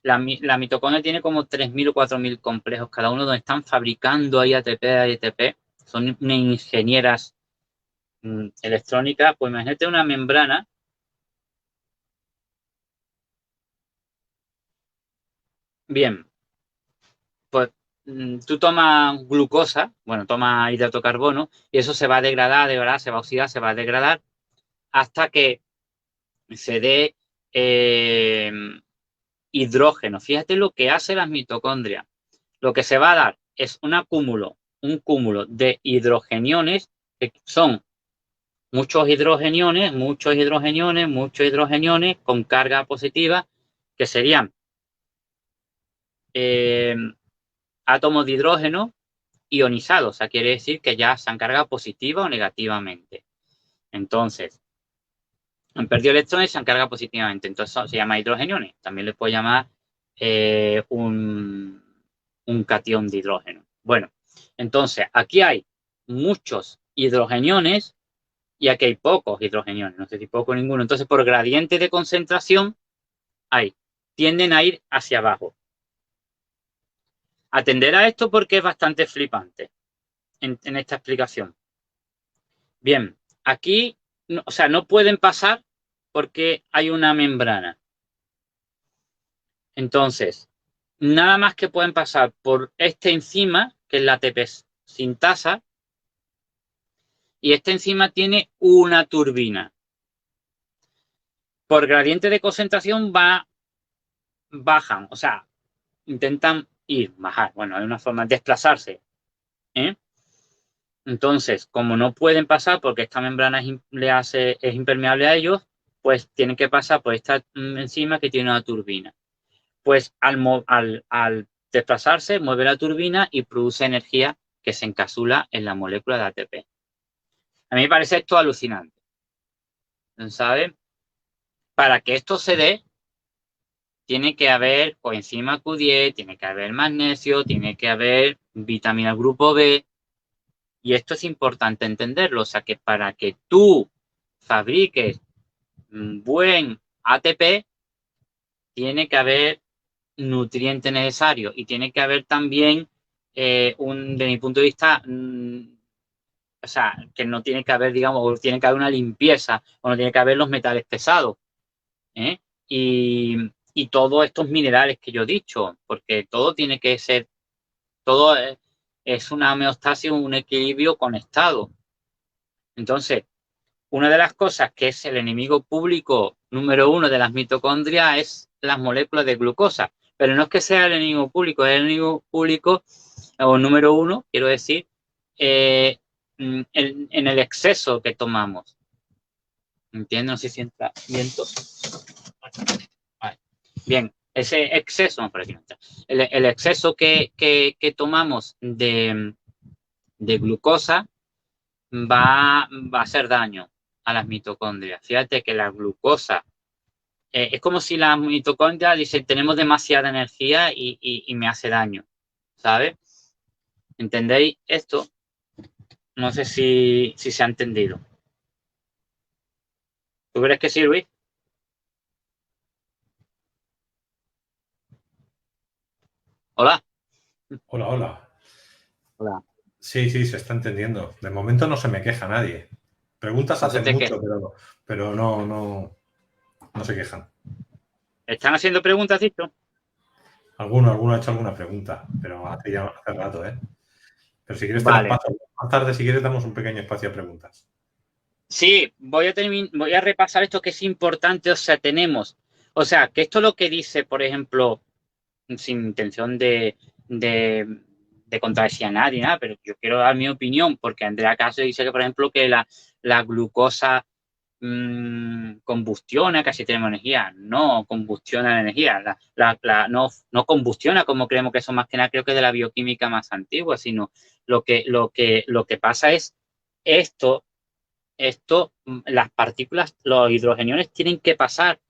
S2: la mitocondria tiene como 3.000 o 4.000 complejos, cada uno donde están fabricando ahí ATP y ATP. Son ingenieras electrónicas. Pues imagínate una membrana. Bien, pues tú tomas glucosa, bueno, tomas hidrato de carbono, y eso se va a degradar, se va a oxidar, se va a degradar, hasta que se dé hidrógeno. Fíjate lo que hace las mitocondrias. Lo que se va a dar es un cúmulo de hidrogeniones, que son muchos hidrogeniones, con carga positiva, que serían átomos de hidrógeno ionizados. O sea, quiere decir que ya se han cargado positiva o negativamente. Entonces, han perdido electrones y se han cargado positivamente. Entonces, eso se llama hidrogeniones. También le puedo llamar un catión de hidrógeno. Bueno, entonces, aquí hay muchos hidrogeniones y aquí hay pocos hidrogeniones. No sé si poco o ninguno. Entonces, por gradiente de concentración, tienden a ir hacia abajo. Atender a esto porque es bastante flipante en esta explicación. Bien, aquí, o sea, no pueden pasar porque hay una membrana. Entonces, nada más que pueden pasar por esta enzima, que es la ATP sintasa, y esta enzima tiene una turbina. Por gradiente de concentración bajan, o sea, intentan bajar. Bueno, hay una forma de desplazarse. Entonces, como no pueden pasar porque esta membrana es impermeable a ellos, pues tienen que pasar por esta enzima que tiene una turbina. Pues al desplazarse, mueve la turbina y produce energía que se encapsula en la molécula de ATP. A mí me parece esto alucinante. ¿Sabes? Para que esto se dé, tiene que haber coenzima Q10, tiene que haber magnesio, tiene que haber vitamina grupo B. Y esto es importante entenderlo. O sea, que para que tú fabriques buen ATP, tiene que haber nutriente necesario y tiene que haber también de mi punto de vista, o sea, que no tiene que haber, digamos, o tiene que haber una limpieza, o no tiene que haber los metales pesados, ¿eh? Y todos estos minerales que yo he dicho, porque todo tiene que ser, todo es una homeostasis, un equilibrio conectado. Entonces, una de las cosas que es el enemigo público número 1 de las mitocondrias es las moléculas de glucosa. Pero no es que sea el enemigo público, es el enemigo público, o número 1, quiero decir, en el exceso que tomamos. ¿Entiendes? No sé si entra viento. Vale. Bien, ese exceso, no, por aquí no está. El exceso que tomamos de glucosa va a hacer daño a las mitocondrias. Fíjate que la glucosa es como si la mitocondria dice tenemos demasiada energía y me hace daño, ¿sabes? ¿Entendéis esto? No sé si se ha entendido. ¿Tú crees que sí, Luis? Hola.
S1: Hola, hola.
S2: Hola.
S1: Sí, sí, se está entendiendo. De momento no se me queja nadie. Preguntas
S2: No se
S1: hacen
S2: te quejes.
S1: mucho, pero no se quejan.
S2: ¿Están haciendo preguntas, dicho?
S1: Alguno ha hecho alguna pregunta, pero hace rato, ¿eh? Pero si quieres te las
S2: Vale.
S1: paso. Más tarde, si quieres, damos un pequeño espacio a preguntas.
S2: Sí, voy a repasar esto que es importante. O sea, o sea, que esto es lo que dice, por ejemplo, sin intención de, de contradecir a nadie, nada, pero yo quiero dar mi opinión, porque Andrea Caso dice que, por ejemplo, que la glucosa combustiona, casi tenemos energía. No combustiona la energía, no combustiona como creemos que eso, más que nada creo que de la bioquímica más antigua, sino lo que pasa es esto, las partículas, los hidrogeniones tienen que pasar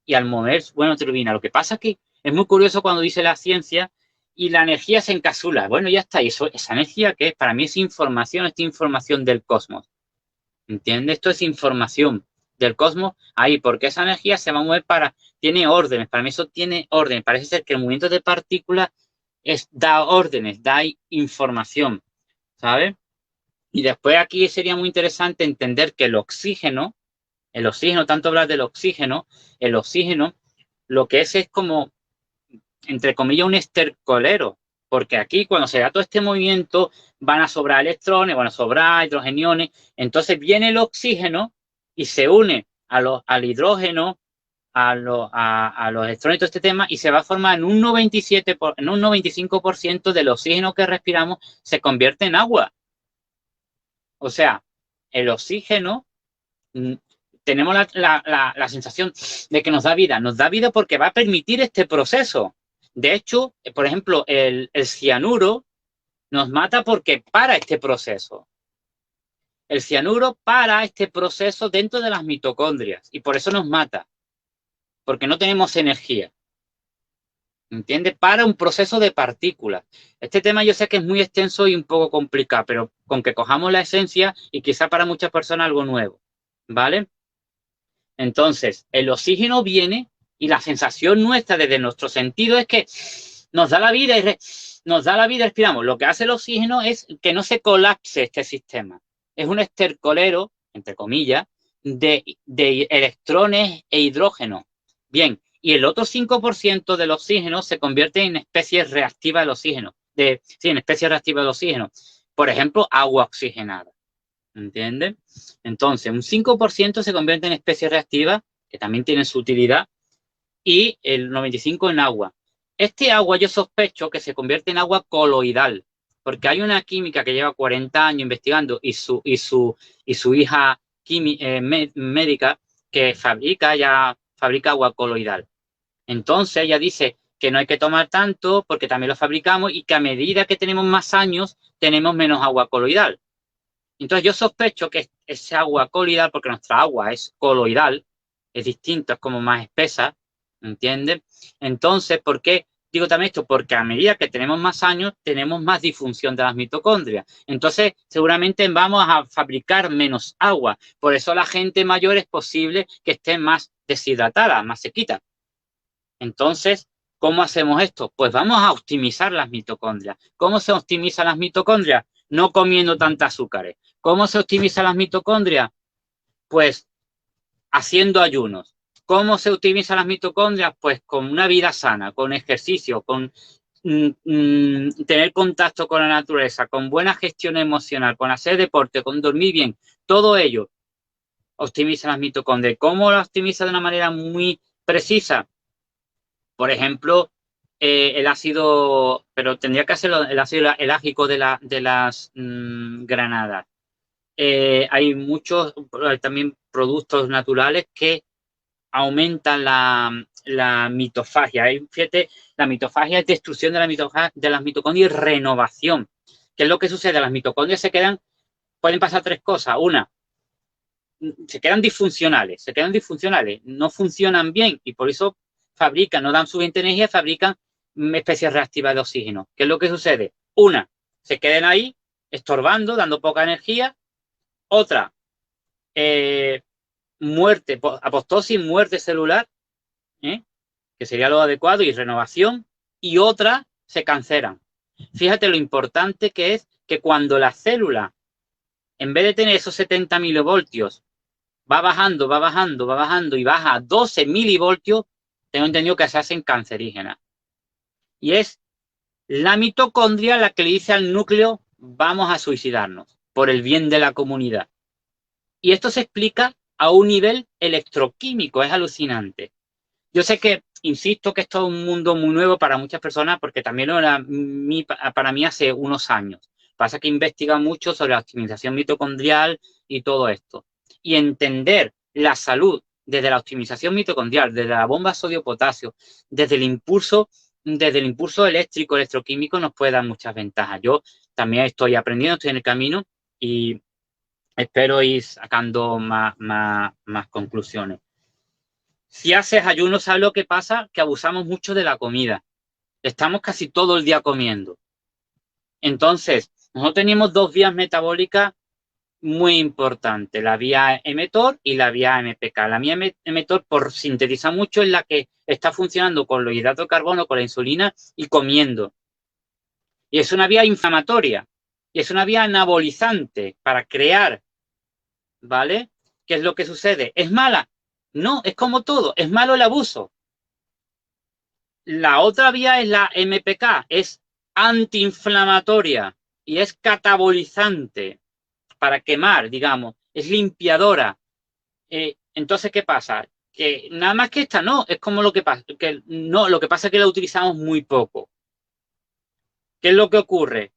S2: y al mover, bueno, turbina. Lo que pasa es que es muy curioso cuando dice la ciencia y la energía se encapsula. Bueno, ya está. Y eso, esa energía que es, para mí es información del cosmos. ¿Entiendes? Esto es información del cosmos ahí, porque esa energía se va a mover tiene órdenes. Para mí eso tiene órdenes. Parece ser que el movimiento de partículas da órdenes, da información, ¿sabes? Y después aquí sería muy interesante entender que el oxígeno, tanto hablar del oxígeno, el oxígeno, lo que es como, entre comillas, un estercolero, porque aquí cuando se da todo este movimiento van a sobrar electrones, van a sobrar hidrogeniones, entonces viene el oxígeno y se une al hidrógeno, a los electrones y todo este tema, y se va a formar en un 97 en un 95% del oxígeno que respiramos se convierte en agua. O sea, el oxígeno, mm, tenemos la sensación de que nos da vida porque va a permitir este proceso. De hecho, por ejemplo, el cianuro nos mata porque para este proceso. El cianuro para este proceso dentro de las mitocondrias y por eso nos mata, porque no tenemos energía. ¿Entiendes? Para un proceso de partículas. Este tema yo sé que es muy extenso y un poco complicado, pero con que cojamos la esencia y quizá para muchas personas algo nuevo. ¿Vale? Entonces, el oxígeno viene y la sensación nuestra desde nuestro sentido es que nos da la vida nos da la vida, respiramos. Lo que hace el oxígeno es que no se colapse este sistema. Es un estercolero, entre comillas, de electrones e hidrógeno. Bien, y el otro 5% del oxígeno se convierte en especies reactivas del oxígeno. Sí, en especies reactivas del oxígeno. Por ejemplo, agua oxigenada. ¿Entiendes? Entonces, un 5% se convierte en especies reactivas, que también tienen su utilidad, y el 95% en agua. Este agua yo sospecho que se convierte en agua coloidal, porque hay una química que lleva 40 años investigando y su hija médica que fabrica agua coloidal. Entonces ella dice que no hay que tomar tanto porque también lo fabricamos y que a medida que tenemos más años tenemos menos agua coloidal. Entonces yo sospecho que ese agua coloidal, porque nuestra agua es coloidal, es distinto, es como más espesa, ¿entiendes? Entonces, ¿por qué digo también esto? Porque a medida que tenemos más años, tenemos más disfunción de las mitocondrias. Entonces, seguramente vamos a fabricar menos agua. Por eso la gente mayor es posible que esté más deshidratada, más sequita. Entonces, ¿cómo hacemos esto? Pues vamos a optimizar las mitocondrias. ¿Cómo se optimizan las mitocondrias? No comiendo tantas azúcares. ¿Cómo se optimizan las mitocondrias? Pues haciendo ayunos. ¿Cómo se optimizan las mitocondrias? Pues con una vida sana, con ejercicio, con tener contacto con la naturaleza, con buena gestión emocional, con hacer deporte, con dormir bien. Todo ello optimiza las mitocondrias. ¿Cómo las optimiza de una manera muy precisa? Por ejemplo, el ácido, pero tendría que hacerlo el ácido elágico de las granadas. Hay muchos también productos naturales que aumentan la mitofagia. Fíjate, la mitofagia es destrucción de las mitocondrias y renovación. ¿Qué es lo que sucede? Las mitocondrias pueden pasar tres cosas. Una, se quedan disfuncionales, no funcionan bien y por eso no dan suficiente energía, fabrican especies reactivas de oxígeno. ¿Qué es lo que sucede? Una, se queden ahí estorbando, dando poca energía. Otra, muerte, apoptosis, muerte celular, que sería lo adecuado, y renovación. Y otra, se cancelan. Fíjate lo importante que es que cuando la célula, en vez de tener esos 70 milivoltios, va bajando, va bajando, va bajando y baja a 12 milivoltios, tengo entendido que se hacen cancerígenas. Y es la mitocondria la que le dice al núcleo, vamos a suicidarnos por el bien de la comunidad. Y esto se explica a un nivel electroquímico, es alucinante. Yo sé que, insisto, que esto es un mundo muy nuevo para muchas personas, porque también lo era para mí hace unos años. Pasa que investiga mucho sobre la optimización mitocondrial y todo esto. Y entender la salud desde la optimización mitocondrial, desde la bomba sodio-potasio, desde el impulso eléctrico, electroquímico, nos puede dar muchas ventajas. Yo también estoy aprendiendo, estoy en el camino y espero ir sacando más conclusiones. Si haces ayuno, ¿sabes lo que pasa? Que abusamos mucho de la comida. Estamos casi todo el día comiendo. Entonces, nosotros tenemos dos vías metabólicas muy importantes, la vía mTOR y la vía MPK. La vía mTOR, por sintetizar mucho, es la que está funcionando con los hidratos de carbono, con la insulina y comiendo. Y es una vía inflamatoria. Y es una vía anabolizante para crear, ¿vale? ¿Qué es lo que sucede? ¿Es mala? No, es como todo. Es malo el abuso. La otra vía es la MPK, es antiinflamatoria y es catabolizante para quemar, digamos, es limpiadora. Entonces, ¿qué pasa? Que nada más que esta no, es como lo que pasa, que no, lo que pasa es que la utilizamos muy poco. ¿Qué es lo que ocurre?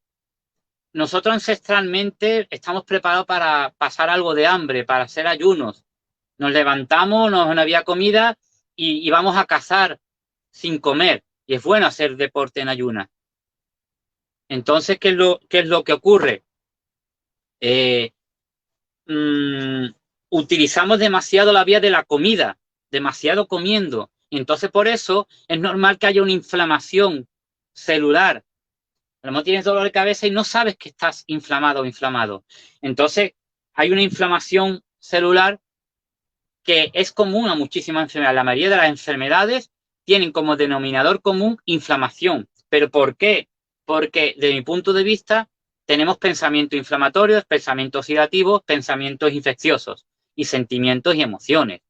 S2: Nosotros ancestralmente estamos preparados para pasar algo de hambre, para hacer ayunos. Nos levantamos, no había comida y vamos a cazar sin comer. Y es bueno hacer deporte en ayunas. Entonces, ¿qué es lo que ocurre? Utilizamos demasiado la vía de la comida, demasiado comiendo. Y entonces, por eso, es normal que haya una inflamación celular. A lo mejor tienes dolor de cabeza y no sabes que estás inflamado o inflamado. Entonces, hay una inflamación celular que es común a muchísimas enfermedades. La mayoría de las enfermedades tienen como denominador común inflamación. ¿Pero por qué? Porque, desde mi punto de vista, tenemos pensamientos inflamatorios, pensamientos oxidativos, pensamientos infecciosos y sentimientos y emociones,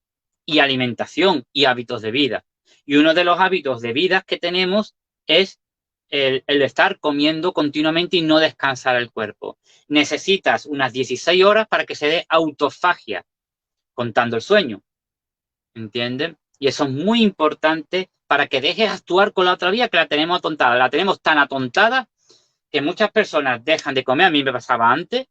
S2: y alimentación y hábitos de vida. Y uno de los hábitos de vida que tenemos es el estar comiendo continuamente y no descansar el cuerpo. Necesitas unas 16 horas para que se dé autofagia, contando el sueño. ¿Entienden? Y eso es muy importante para que dejes actuar con la otra vía, que la tenemos atontada. La tenemos tan atontada que muchas personas dejan de comer, a mí me pasaba antes,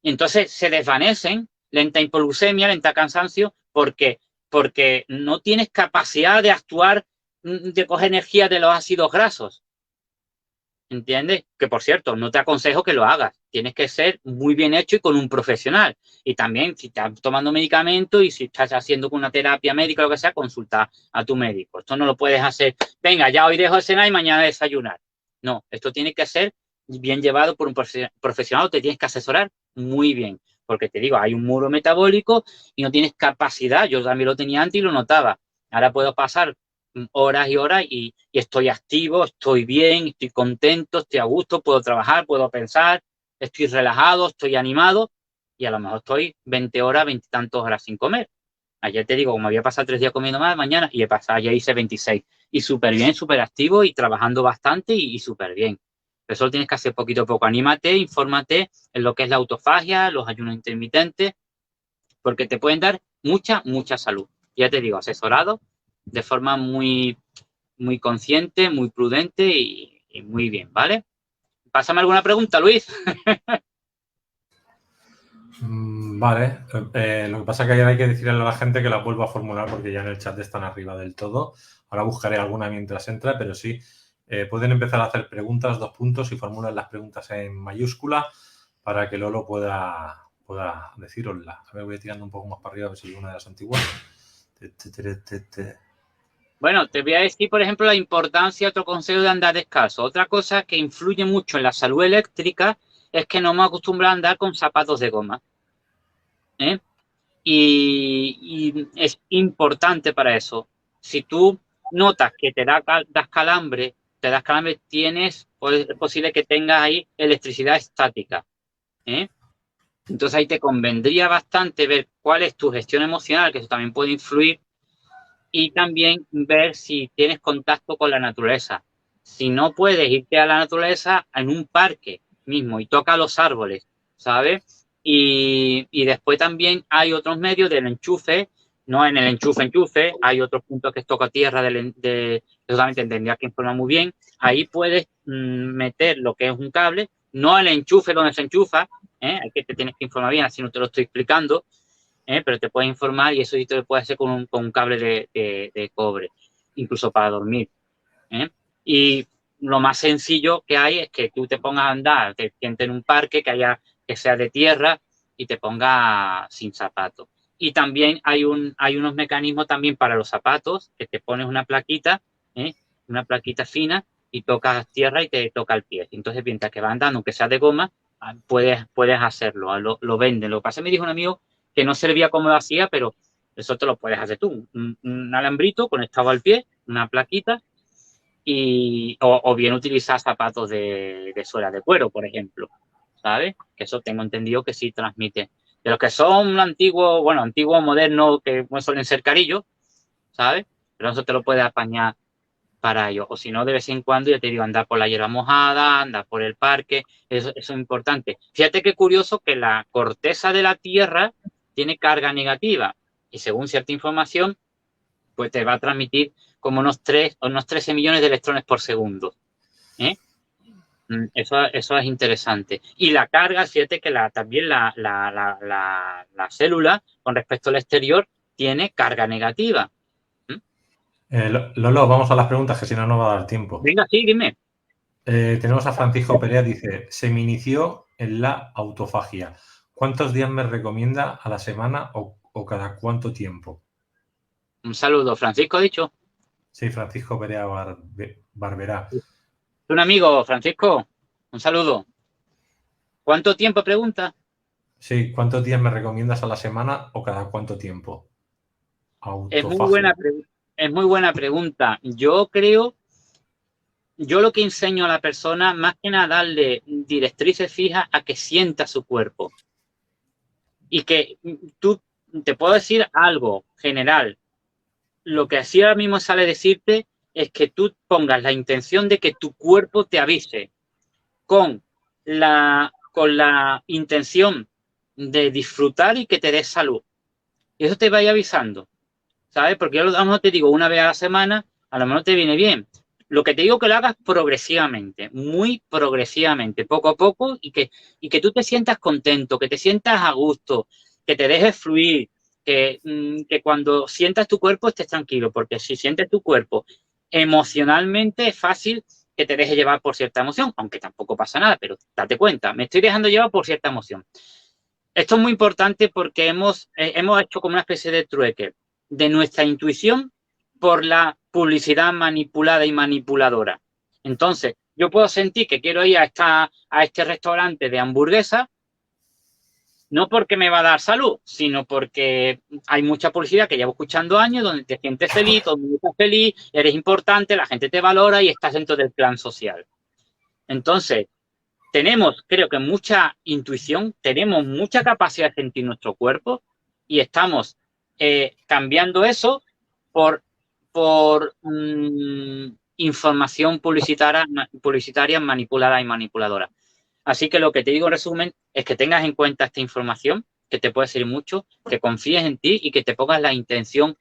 S2: y entonces se desvanecen, lenta hipoglucemia, lenta cansancio, porque no tienes capacidad de actuar, de coger energía de los ácidos grasos. ¿Entiendes? Que, por cierto, no te aconsejo que lo hagas. Tienes que ser muy bien hecho y con un profesional. Y también, si estás tomando medicamentos y si estás haciendo una terapia médica o lo que sea, consulta a tu médico. Esto no lo puedes hacer, venga, ya hoy dejo de cenar y mañana desayunar. No, esto tiene que ser bien llevado por un profesional. Te tienes que asesorar muy bien. Porque te digo, hay un muro metabólico y no tienes capacidad. Yo también lo tenía antes y lo notaba. Ahora puedo pasar horas y horas y estoy activo, estoy bien, estoy contento, estoy a gusto, puedo trabajar, puedo pensar, estoy relajado, estoy animado y a lo mejor estoy 20 horas, 20 y tantas horas sin comer. Ayer te digo, como había pasado 3 días comiendo más, mañana y he pasado, ya hice 26 y súper bien, súper activo y trabajando bastante y súper bien. Pero eso lo tienes que hacer poquito a poco. Anímate, infórmate en lo que es la autofagia, los ayunos intermitentes, porque te pueden dar mucha salud. Ya te digo, asesorado de forma muy consciente, muy prudente y muy bien, ¿vale? Pásame alguna pregunta, Luis.
S1: Vale, lo que pasa es que ayer hay que decirle a la gente que la vuelva a formular porque ya en el chat están arriba del todo. Ahora buscaré alguna mientras entra, pero sí, pueden empezar a hacer preguntas, 2 puntos, y formulan las preguntas en mayúscula para que Lolo pueda decirosla. A ver, voy tirando un poco más para arriba a ver si hay una de las antiguas.
S2: Bueno, te voy a decir, por ejemplo, la importancia, otro consejo de andar descalzo. Otra cosa que influye mucho en la salud eléctrica es que no me acostumbro a andar con zapatos de goma, ¿eh? Y es importante para eso. Si tú notas que te das calambre, pues, es posible que tengas ahí electricidad estática, ¿eh? Entonces ahí te convendría bastante ver cuál es tu gestión emocional, que eso también puede influir, y también ver si tienes contacto con la naturaleza. Si no puedes irte a la naturaleza en un parque mismo y toca los árboles, ¿sabes? Y después también hay otros medios del enchufe, no en el enchufe, hay otros puntos que es toca tierra, eso también te tendrías que informar muy bien. Ahí puedes meter lo que es un cable, no el enchufe donde se enchufa, hay que te tienes que informar bien, así no te lo estoy explicando, pero te puedes informar y eso sí te lo puedes hacer con un cable de cobre, incluso para dormir, ¿eh? Y lo más sencillo que hay es que tú te pongas a andar, te sientes en un parque que sea de tierra y te pongas sin zapatos. Y también hay unos mecanismos también para los zapatos, que te pones ¿eh? Una plaquita fina y tocas tierra y te toca el pie. Entonces, mientras que vas andando, aunque sea de goma, puedes hacerlo, lo venden. Lo que pasa, me dijo un amigo que no servía como lo hacía, pero eso te lo puedes hacer tú. Un alambrito conectado al pie, una plaquita, o bien utilizar zapatos de suela de cuero, por ejemplo, ¿sabes? Que eso tengo entendido que sí transmite. De los que son antiguos, bueno, antiguos, modernos, que suelen ser carillos, ¿sabes? Pero eso te lo puedes apañar para ello. O si no, de vez en cuando, ya te digo, andar por la hierba mojada, andar por el parque, eso es importante. Fíjate qué curioso que la corteza de la Tierra tiene carga negativa y según cierta información, pues te va a transmitir como unos 13 millones de electrones por segundo, ¿eh? Eso es interesante. Y la carga, fíjate que también la célula, con respecto al exterior, tiene carga negativa.
S1: Lolo, vamos a las preguntas, que si no, no va a dar tiempo.
S2: Venga, sí, dime.
S1: Tenemos a Francisco Perea, dice, se me inició en la autofagia. ¿Cuántos días me recomienda a la semana o cada cuánto tiempo?
S2: Un saludo. Francisco, ha dicho.
S1: Sí, Francisco Perea Barberá.
S2: Un amigo, Francisco, un saludo. ¿Cuánto tiempo pregunta?
S1: Sí, ¿cuántos días me recomiendas a la semana o cada cuánto tiempo?
S2: Es
S1: Autofagia.
S2: es muy buena pregunta. Yo lo que enseño a la persona, más que nada, darle directrices fijas a que sienta su cuerpo. Y que tú, te puedo decir algo general. Lo que así ahora mismo sale decirte es que tú pongas la intención de que tu cuerpo te avise con la intención de disfrutar y que te des salud. Y eso te vaya avisando, ¿sabes? Porque yo a lo mejor te digo una vez a la semana, a lo mejor te viene bien. Lo que te digo que lo hagas progresivamente, muy progresivamente, poco a poco, y que tú te sientas contento, que te sientas a gusto, que te dejes fluir, que cuando sientas tu cuerpo estés tranquilo, porque si sientes tu cuerpo emocionalmente es fácil que te dejes llevar por cierta emoción, aunque tampoco pasa nada, pero date cuenta, me estoy dejando llevar por cierta emoción. Esto es muy importante porque hemos hecho como una especie de trueque de nuestra intuición por la publicidad manipulada y manipuladora. Entonces, yo puedo sentir que quiero ir a este restaurante de hamburguesa, no porque me va a dar salud, sino porque hay mucha publicidad que llevo escuchando años donde te sientes feliz, todo el mundo está feliz, eres importante, la gente te valora y estás dentro del plan social. Entonces, tenemos, creo que mucha intuición, tenemos mucha capacidad de sentir nuestro cuerpo y estamos cambiando eso por, por información publicitaria manipulada y manipuladora. Así que lo que te digo en resumen es que tengas en cuenta esta información, que te puede servir mucho, que confíes en ti y que te pongas la intención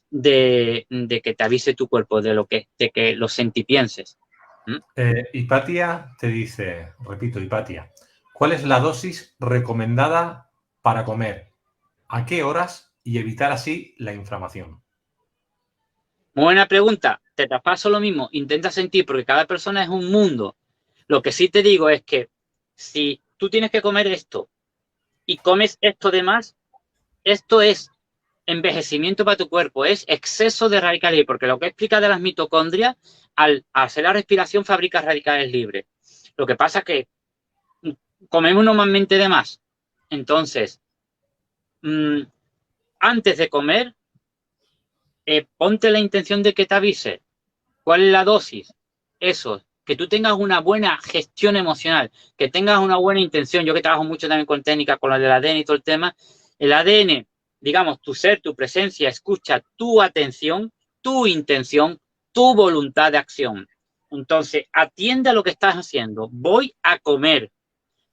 S2: de que te avise tu cuerpo de que lo sentipienses.
S1: Hipatia te dice, repito, Hipatia, ¿cuál es la dosis recomendada para comer? ¿A qué horas? Y evitar así la inflamación.
S2: Muy buena pregunta. Te traspaso lo mismo. Intenta sentir, porque cada persona es un mundo. Lo que sí te digo es que si tú tienes que comer esto y comes esto de más, esto es envejecimiento para tu cuerpo, es exceso de radicales libres, porque lo que explica de las mitocondrias, al hacer la respiración fabrica radicales libres. Lo que pasa es que comemos normalmente de más. Entonces, antes de comer, ponte la intención de que te avise. ¿Cuál es la dosis? Eso, que tú tengas una buena gestión emocional, que tengas una buena intención. Yo que trabajo mucho también con técnicas, con lo del ADN y todo el tema, el ADN, digamos, tu ser, tu presencia, escucha tu atención, tu intención, tu voluntad de acción. Entonces, atiende a lo que estás haciendo. Voy a comer.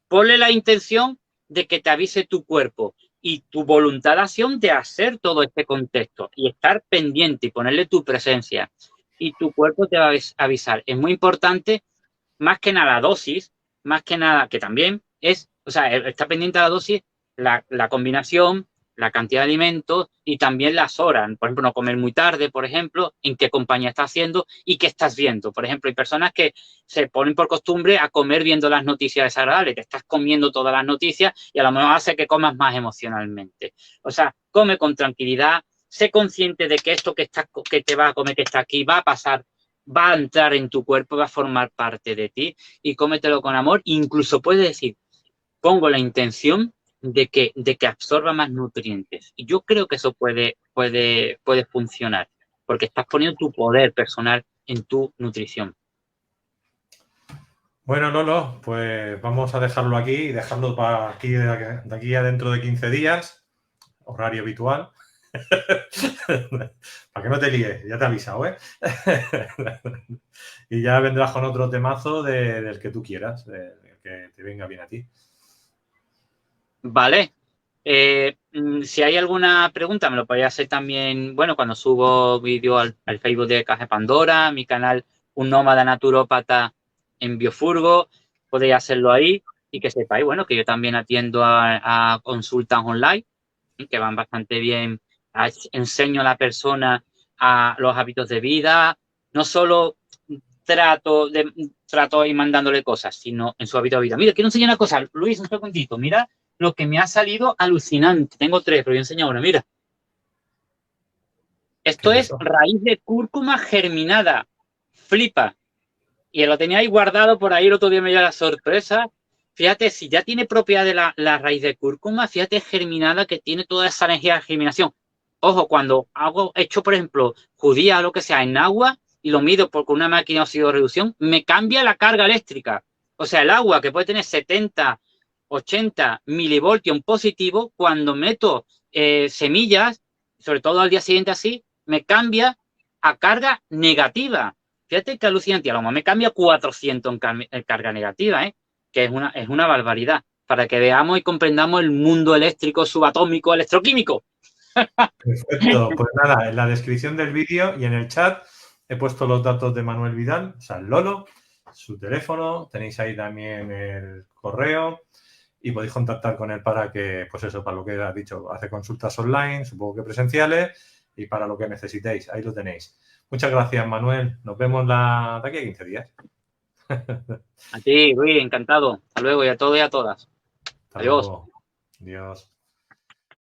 S2: Ponle la intención de que te avise tu cuerpo y tu voluntad de acción de hacer todo este contexto y estar pendiente y ponerle tu presencia. Y tu cuerpo te va a avisar. Es muy importante, más que nada, la dosis, más que nada, que también es, o sea, está pendiente de la dosis, la combinación, la cantidad de alimentos y también las horas. Por ejemplo, no comer muy tarde, por ejemplo, en qué compañía estás haciendo y qué estás viendo. Por ejemplo, hay personas que se ponen por costumbre a comer viendo las noticias desagradables. Te estás comiendo todas las noticias y a lo mejor hace que comas más emocionalmente. O sea, come con tranquilidad, sé consciente de que esto que te va a comer, que está aquí, va a pasar, va a entrar en tu cuerpo, va a formar parte de ti y cómetelo con amor. Incluso puedes decir, pongo la intención de que absorba más nutrientes. Y yo creo que eso puede funcionar, porque estás poniendo tu poder personal en tu nutrición.
S1: Bueno, Lolo, pues vamos a dejarlo aquí y dejarlo para aquí, de aquí a dentro de 15 días, horario habitual. Para que no te líes, ya te he avisado, ¿eh? Y ya vendrás con otro temazo del que tú quieras, del que te venga bien a ti.
S2: Vale. Si hay alguna pregunta, me lo podéis hacer también, bueno, cuando subo vídeo al Facebook de Caja de Pandora, mi canal Un Nómada Naturópata en Biofurgo, podéis hacerlo ahí y que sepáis, bueno, que yo también atiendo a consultas online, que van bastante bien. Enseño a la persona a los hábitos de vida, no solo trato ir mandándole cosas, sino en su hábito de vida. Mira, quiero enseñar una cosa, Luis, un segundito, mira lo que me ha salido alucinante. Tengo 3, pero voy a enseñar una, mira. Esto es raíz de cúrcuma germinada. Flipa. Y lo tenía ahí guardado por ahí, el otro día me dio la sorpresa. Fíjate, si ya tiene propiedad de la raíz de cúrcuma, fíjate germinada que tiene toda esa energía de germinación. Ojo, cuando hecho, por ejemplo, judía o lo que sea en agua y lo mido con una máquina de óxido de reducción, me cambia la carga eléctrica. O sea, el agua que puede tener 70, 80 milivoltios positivo, cuando meto semillas, sobre todo al día siguiente así, me cambia a carga negativa. Fíjate que alucinante, a lo mejor me cambia 400 en carga negativa, que es una barbaridad, para que veamos y comprendamos el mundo eléctrico subatómico electroquímico.
S1: Perfecto, pues nada, en la descripción del vídeo y en el chat he puesto los datos de Manuel Vidal, o sea, el Lolo, su teléfono, tenéis ahí también el correo y podéis contactar con él para que, pues eso, para lo que has dicho, hace consultas online, supongo que presenciales y para lo que necesitéis, ahí lo tenéis. Muchas gracias, Manuel. Nos vemos de aquí a 15 días.
S2: A ti, Luis, encantado. Hasta luego y a todos y a todas.
S1: Hasta
S2: Adiós.
S1: luego. Adiós.